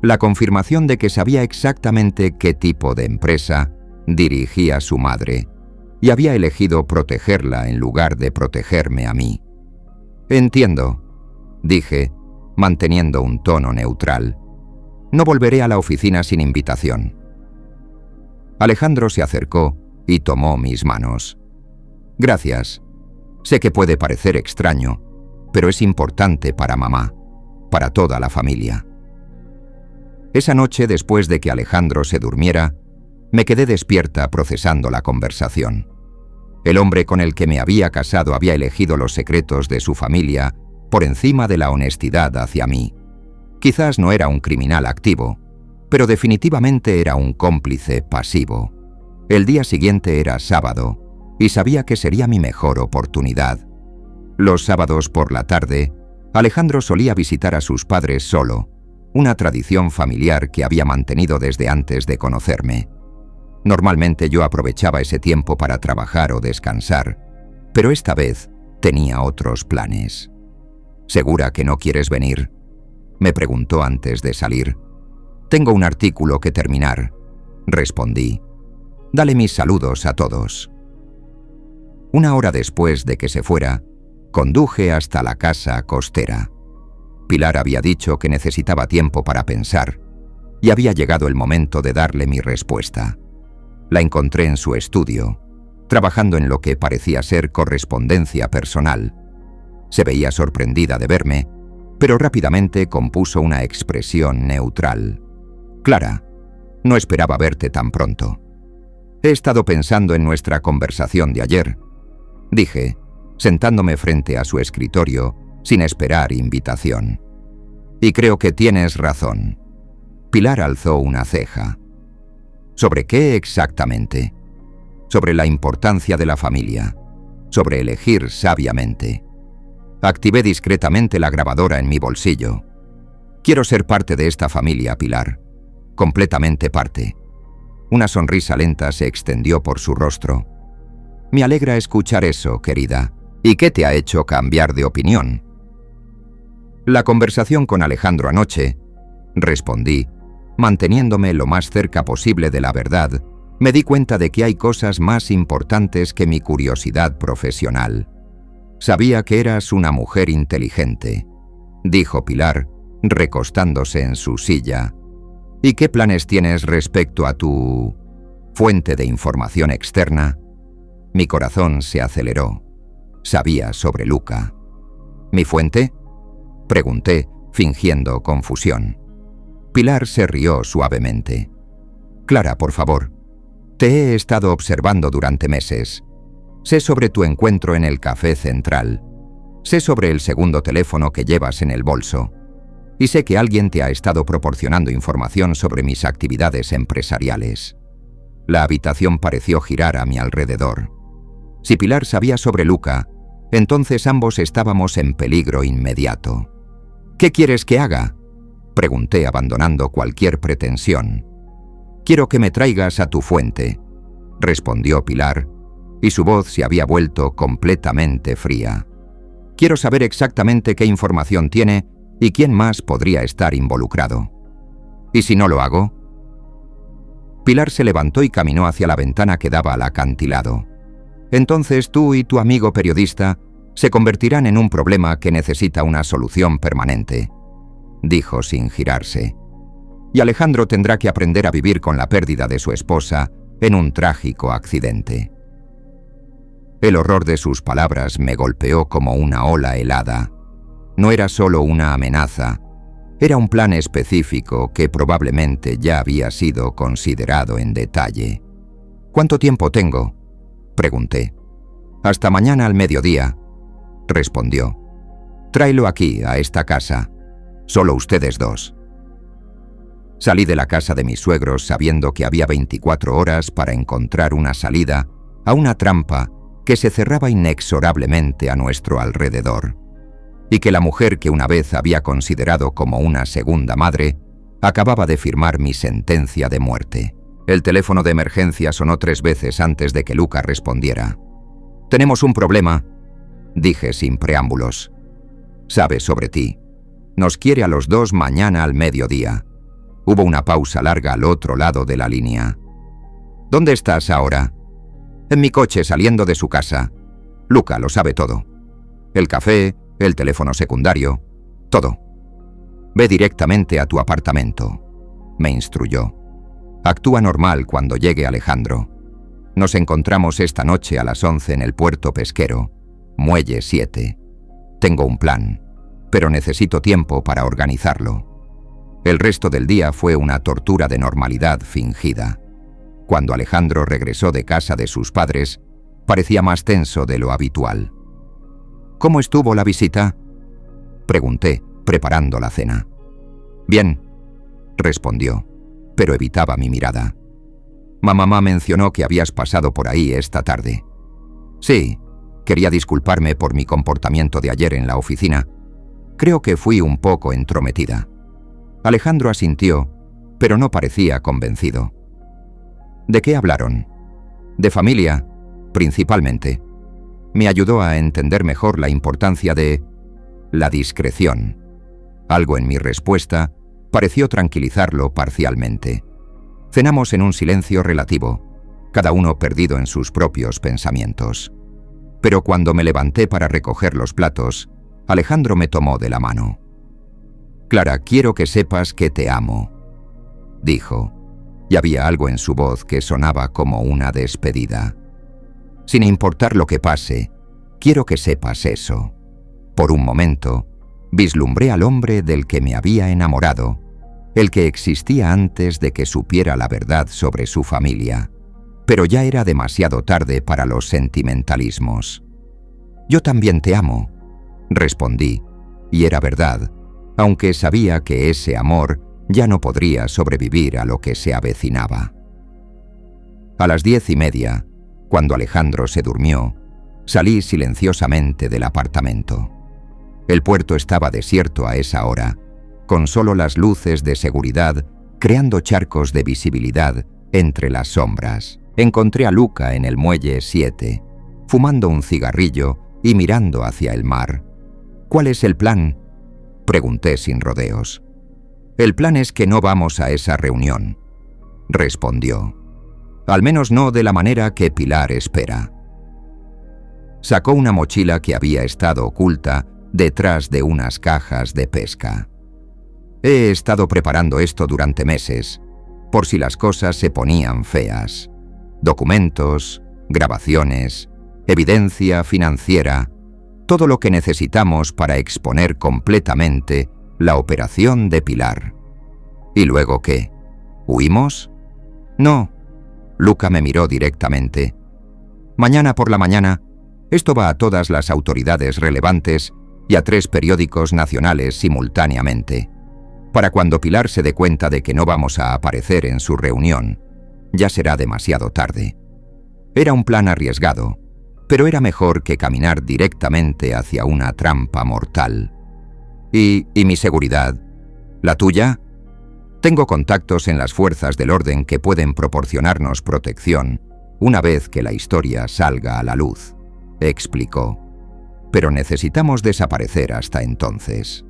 La confirmación de que sabía exactamente qué tipo de empresa dirigía su madre y había elegido protegerla en lugar de protegerme a mí. Entiendo, dije, manteniendo un tono neutral. No volveré a la oficina sin invitación. Alejandro se acercó y tomó mis manos. Gracias. Sé que puede parecer extraño, pero es importante para mamá, para toda la familia. Esa noche, después de que Alejandro se durmiera, me quedé despierta procesando la conversación. El hombre con el que me había casado había elegido los secretos de su familia por encima de la honestidad hacia mí. Quizás no era un criminal activo, pero definitivamente era un cómplice pasivo. El día siguiente era sábado, y sabía que sería mi mejor oportunidad. Los sábados por la tarde, Alejandro solía visitar a sus padres solo, una tradición familiar que había mantenido desde antes de conocerme. Normalmente yo aprovechaba ese tiempo para trabajar o descansar, pero esta vez tenía otros planes. ¿Segura que no quieres venir?, me preguntó antes de salir. Tengo un artículo que terminar, respondí. Dale mis saludos a todos. Una hora después de que se fuera, conduje hasta la casa costera. Pilar había dicho que necesitaba tiempo para pensar, y había llegado el momento de darle mi respuesta. La encontré en su estudio, trabajando en lo que parecía ser correspondencia personal. Se veía sorprendida de verme, pero rápidamente compuso una expresión neutral. Clara, no esperaba verte tan pronto. He estado pensando en nuestra conversación de ayer, dije, sentándome frente a su escritorio sin esperar invitación. Y creo que tienes razón. Pilar alzó una ceja. ¿Sobre qué exactamente? Sobre la importancia de la familia, sobre elegir sabiamente. Activé discretamente la grabadora en mi bolsillo. Quiero ser parte de esta familia, Pilar. Completamente parte. Una sonrisa lenta se extendió por su rostro. Me alegra escuchar eso, querida. ¿Y qué te ha hecho cambiar de opinión? La conversación con Alejandro anoche, respondí, manteniéndome lo más cerca posible de la verdad, me di cuenta de que hay cosas más importantes que mi curiosidad profesional. Sabía que eras una mujer inteligente, dijo Pilar, recostándose en su silla. ¿Y qué planes tienes respecto a tu fuente de información externa? Mi corazón se aceleró. Sabía sobre Luca. ¿Mi fuente?, pregunté, fingiendo confusión. Pilar se rió suavemente. Clara, por favor. Te he estado observando durante meses. Sé sobre tu encuentro en el Café Central. Sé sobre el segundo teléfono que llevas en el bolso. Y sé que alguien te ha estado proporcionando información sobre mis actividades empresariales. La habitación pareció girar a mi alrededor. Si Pilar sabía sobre Luca, entonces ambos estábamos en peligro inmediato. ¿Qué quieres que haga?, pregunté, abandonando cualquier pretensión. Quiero que me traigas a tu fuente, respondió Pilar, y su voz se había vuelto completamente fría. Quiero saber exactamente qué información tiene y quién más podría estar involucrado. ¿Y si no lo hago? Pilar se levantó y caminó hacia la ventana que daba al acantilado. Entonces tú y tu amigo periodista se convertirán en un problema que necesita una solución permanente, dijo sin girarse. Y Alejandro tendrá que aprender a vivir con la pérdida de su esposa en un trágico accidente. El horror de sus palabras me golpeó como una ola helada. No era solo una amenaza, era un plan específico que probablemente ya había sido considerado en detalle. ¿Cuánto tiempo tengo?, pregunté. Hasta mañana al mediodía, respondió. Tráelo aquí, a esta casa. Solo ustedes dos. Salí de la casa de mis suegros sabiendo que había 24 horas para encontrar una salida a una trampa que se cerraba inexorablemente a nuestro alrededor. y que la mujer que una vez había considerado como una segunda madre acababa de firmar mi sentencia de muerte. El teléfono de emergencia sonó 3 veces antes de que Luca respondiera. «Tenemos un problema», dije sin preámbulos. «Sabe sobre ti. Nos quiere a los 2 mañana al mediodía». Hubo una pausa larga al otro lado de la línea. «¿Dónde estás ahora?» «En mi coche, saliendo de su casa. Luca lo sabe todo. El café, el teléfono secundario, todo. Ve directamente a tu apartamento», me instruyó. «Actúa normal cuando llegue Alejandro. Nos encontramos esta noche a las 11 en el puerto pesquero, Muelle 7. Tengo un plan, pero necesito tiempo para organizarlo». El resto del día fue una tortura de normalidad fingida. Cuando Alejandro regresó de casa de sus padres, parecía más tenso de lo habitual. «¿Cómo estuvo la visita?», pregunté, preparando la cena. «Bien», respondió, pero evitaba mi mirada. «Mamá mencionó que habías pasado por ahí esta tarde». «Sí, quería disculparme por mi comportamiento de ayer en la oficina. Creo que fui un poco entrometida». Alejandro asintió, pero no parecía convencido. «¿De qué hablaron?» «De familia, principalmente. Me ayudó a entender mejor la importancia de la discreción». Algo en mi respuesta pareció tranquilizarlo parcialmente. Cenamos en un silencio relativo, cada uno perdido en sus propios pensamientos. Pero cuando me levanté para recoger los platos, Alejandro me tomó de la mano. «Clara, quiero que sepas que te amo», dijo, y había algo en su voz que sonaba como una despedida. «Sin importar lo que pase, quiero que sepas eso». Por un momento, vislumbré al hombre del que me había enamorado, el que existía antes de que supiera la verdad sobre su familia, pero ya era demasiado tarde para los sentimentalismos. «Yo también te amo», respondí, y era verdad, aunque sabía que ese amor ya no podría sobrevivir a lo que se avecinaba. A las 10:30, cuando Alejandro se durmió, salí silenciosamente del apartamento. El puerto estaba desierto a esa hora, con solo las luces de seguridad creando charcos de visibilidad entre las sombras. Encontré a Luca en el Muelle 7, fumando un cigarrillo y mirando hacia el mar. «¿Cuál es el plan?», pregunté sin rodeos. «El plan es que no vamos a esa reunión», respondió. «Al menos no de la manera que Pilar espera». Sacó una mochila que había estado oculta detrás de unas cajas de pesca. «He estado preparando esto durante meses, por si las cosas se ponían feas. Documentos, grabaciones, evidencia financiera, todo lo que necesitamos para exponer completamente la operación de Pilar». «¿Y luego qué? ¿Huimos?» «No». Luca me miró directamente. «Mañana por la mañana, esto va a todas las autoridades relevantes y a 3 periódicos nacionales simultáneamente. Para cuando Pilar se dé cuenta de que no vamos a aparecer en su reunión, ya será demasiado tarde». Era un plan arriesgado, pero era mejor que caminar directamente hacia una trampa mortal. ¿Y mi seguridad? ¿La tuya? Tengo contactos en las fuerzas del orden que pueden proporcionarnos protección una vez que la historia salga a la luz, explicó. Pero necesitamos desaparecer hasta entonces.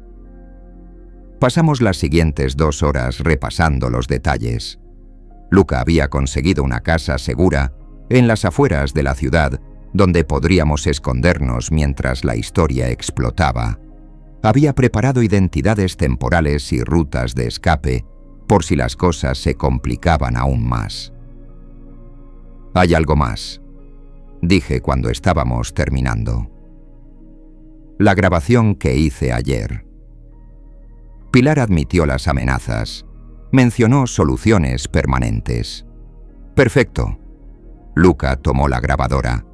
Pasamos las siguientes 2 horas repasando los detalles. Luca había conseguido una casa segura en las afueras de la ciudad donde podríamos escondernos mientras la historia explotaba. Había preparado identidades temporales y rutas de escape por si las cosas se complicaban aún más. «Hay algo más», dije cuando estábamos terminando. «La grabación que hice ayer». Pilar admitió las amenazas. Mencionó soluciones permanentes. «Perfecto». Luca tomó la grabadora.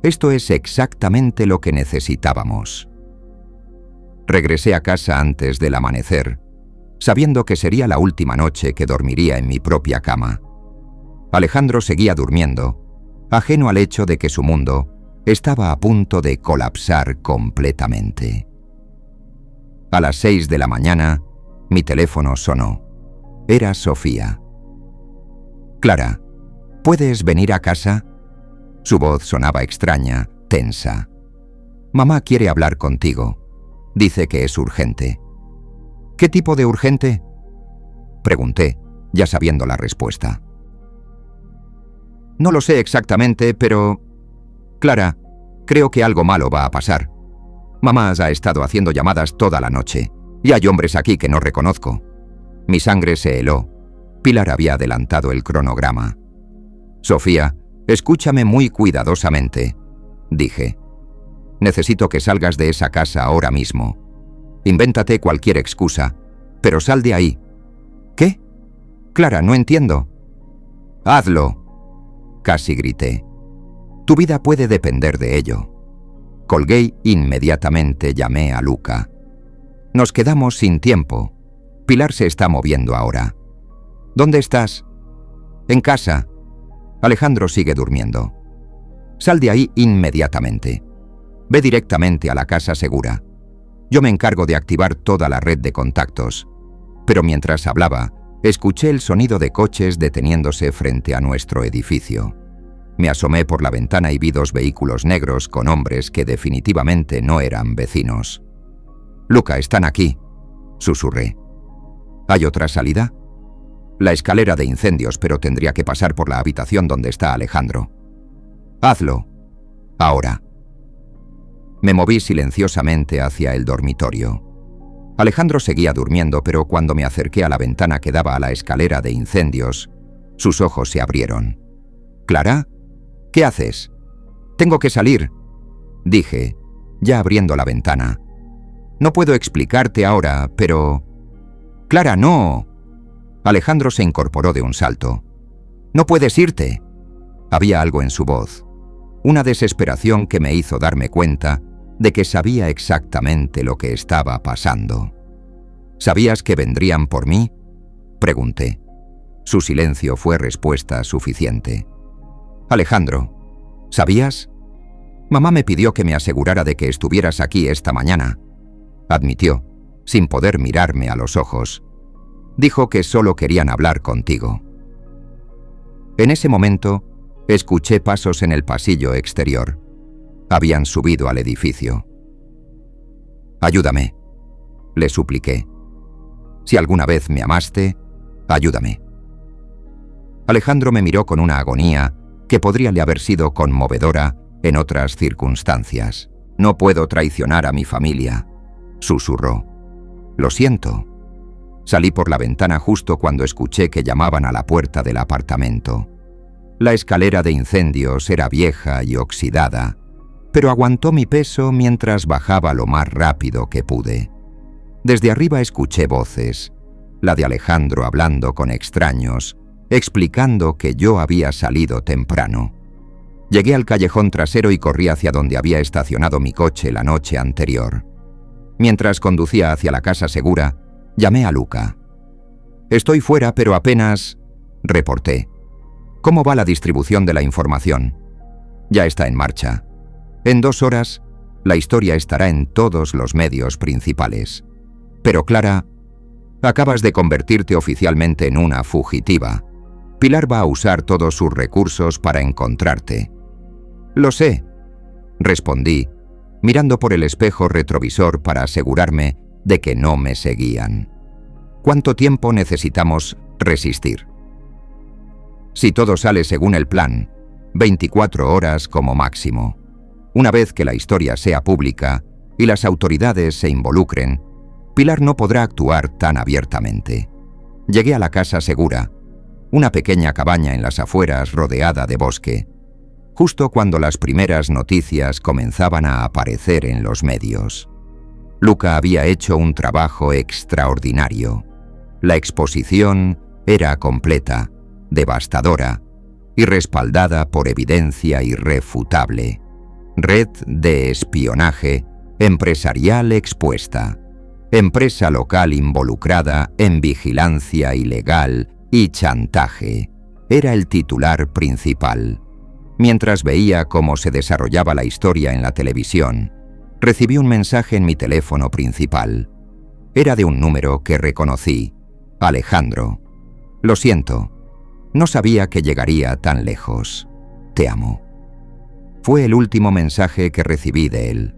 «Esto es exactamente lo que necesitábamos». Regresé a casa antes del amanecer, sabiendo que sería la última noche que dormiría en mi propia cama. Alejandro seguía durmiendo, ajeno al hecho de que su mundo estaba a punto de colapsar completamente. A las 6 de la mañana, mi teléfono sonó. Era Sofía. «Clara, ¿puedes venir a casa?» Su voz sonaba extraña, tensa. «Mamá quiere hablar contigo. Dice que es urgente». «¿Qué tipo de urgente?», pregunté, ya sabiendo la respuesta. «No lo sé exactamente, pero... Clara, creo que algo malo va a pasar. Mamá ha estado haciendo llamadas toda la noche, y hay hombres aquí que no reconozco». Mi sangre se heló. Pilar había adelantado el cronograma. «Sofía, escúchame muy cuidadosamente», dije. «Necesito que salgas de esa casa ahora mismo. Invéntate cualquier excusa, pero sal de ahí». «¿Qué? Clara, no entiendo». «Hazlo», casi grité. «Tu vida puede depender de ello». Colgué y inmediatamente llamé a Luca. «Nos quedamos sin tiempo. Pilar se está moviendo ahora». «¿Dónde estás?» «En casa. Alejandro sigue durmiendo». «Sal de ahí inmediatamente. Ve directamente a la casa segura. Yo me encargo de activar toda la red de contactos». Pero mientras hablaba, escuché el sonido de coches deteniéndose frente a nuestro edificio. Me asomé por la ventana y vi 2 vehículos negros con hombres que definitivamente no eran vecinos. «Luca, están aquí», susurré. «¿Hay otra salida?» «La escalera de incendios, pero tendría que pasar por la habitación donde está Alejandro». «Hazlo. Ahora». Me moví silenciosamente hacia el dormitorio. Alejandro seguía durmiendo, pero cuando me acerqué a la ventana que daba a la escalera de incendios, sus ojos se abrieron. «¿Clara? ¿Qué haces?» «Tengo que salir», dije, ya abriendo la ventana. «No puedo explicarte ahora, pero...» «Clara, no». Alejandro se incorporó de un salto. «No puedes irte». Había algo en su voz, una desesperación que me hizo darme cuenta de que sabía exactamente lo que estaba pasando. «¿Sabías que vendrían por mí?», pregunté. Su silencio fue respuesta suficiente. «Alejandro, ¿sabías? Mamá me pidió que me asegurara de que estuvieras aquí esta mañana», admitió, sin poder mirarme a los ojos. «Dijo que solo querían hablar contigo». En ese momento, escuché pasos en el pasillo exterior. Habían subido al edificio. «Ayúdame», le supliqué. «Si alguna vez me amaste, ayúdame». Alejandro me miró con una agonía que podría haber sido conmovedora en otras circunstancias. «No puedo traicionar a mi familia», susurró. «Lo siento». Salí por la ventana justo cuando escuché que llamaban a la puerta del apartamento. La escalera de incendios era vieja y oxidada, pero aguantó mi peso mientras bajaba lo más rápido que pude. Desde arriba escuché voces, la de Alejandro hablando con extraños, explicando que yo había salido temprano. Llegué al callejón trasero y corrí hacia donde había estacionado mi coche la noche anterior. Mientras conducía hacia la casa segura, llamé a Luca. «Estoy fuera, pero apenas...», reporté. «¿Cómo va la distribución de la información?» «Ya está en marcha. En 2 horas, la historia estará en todos los medios principales. Pero Clara, acabas de convertirte oficialmente en una fugitiva. Pilar va a usar todos sus recursos para encontrarte». «Lo sé», respondí, mirando por el espejo retrovisor para asegurarme de que no me seguían. «¿Cuánto tiempo necesitamos resistir?» «Si todo sale según el plan, 24 horas como máximo. Una vez que la historia sea pública y las autoridades se involucren, Pilar no podrá actuar tan abiertamente». Llegué a la casa segura, una pequeña cabaña en las afueras rodeada de bosque, justo cuando las primeras noticias comenzaban a aparecer en los medios. Luca había hecho un trabajo extraordinario. La exposición era completa, devastadora y respaldada por evidencia irrefutable. Red de espionaje empresarial expuesta. Empresa local involucrada en vigilancia ilegal y chantaje. Era el titular principal. Mientras veía cómo se desarrollaba la historia en la televisión, recibí un mensaje en mi teléfono principal. Era de un número que reconocí. Alejandro. Lo siento. No sabía que llegaría tan lejos. Te amo. Fue el último mensaje que recibí de él,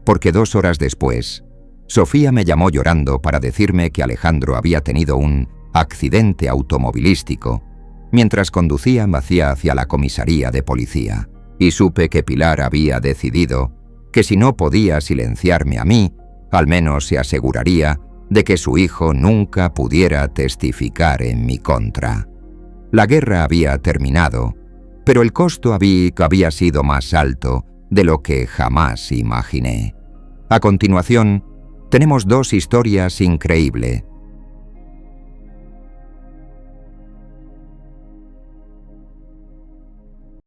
porque 2 horas después, Sofía me llamó llorando para decirme que Alejandro había tenido un accidente automovilístico mientras conducía hacia la comisaría de policía, y supe que Pilar había decidido que si no podía silenciarme a mí, al menos se aseguraría de que su hijo nunca pudiera testificar en mi contra. La guerra había terminado, pero el costo había sido más alto de lo que jamás imaginé. A continuación, tenemos 2 historias increíbles,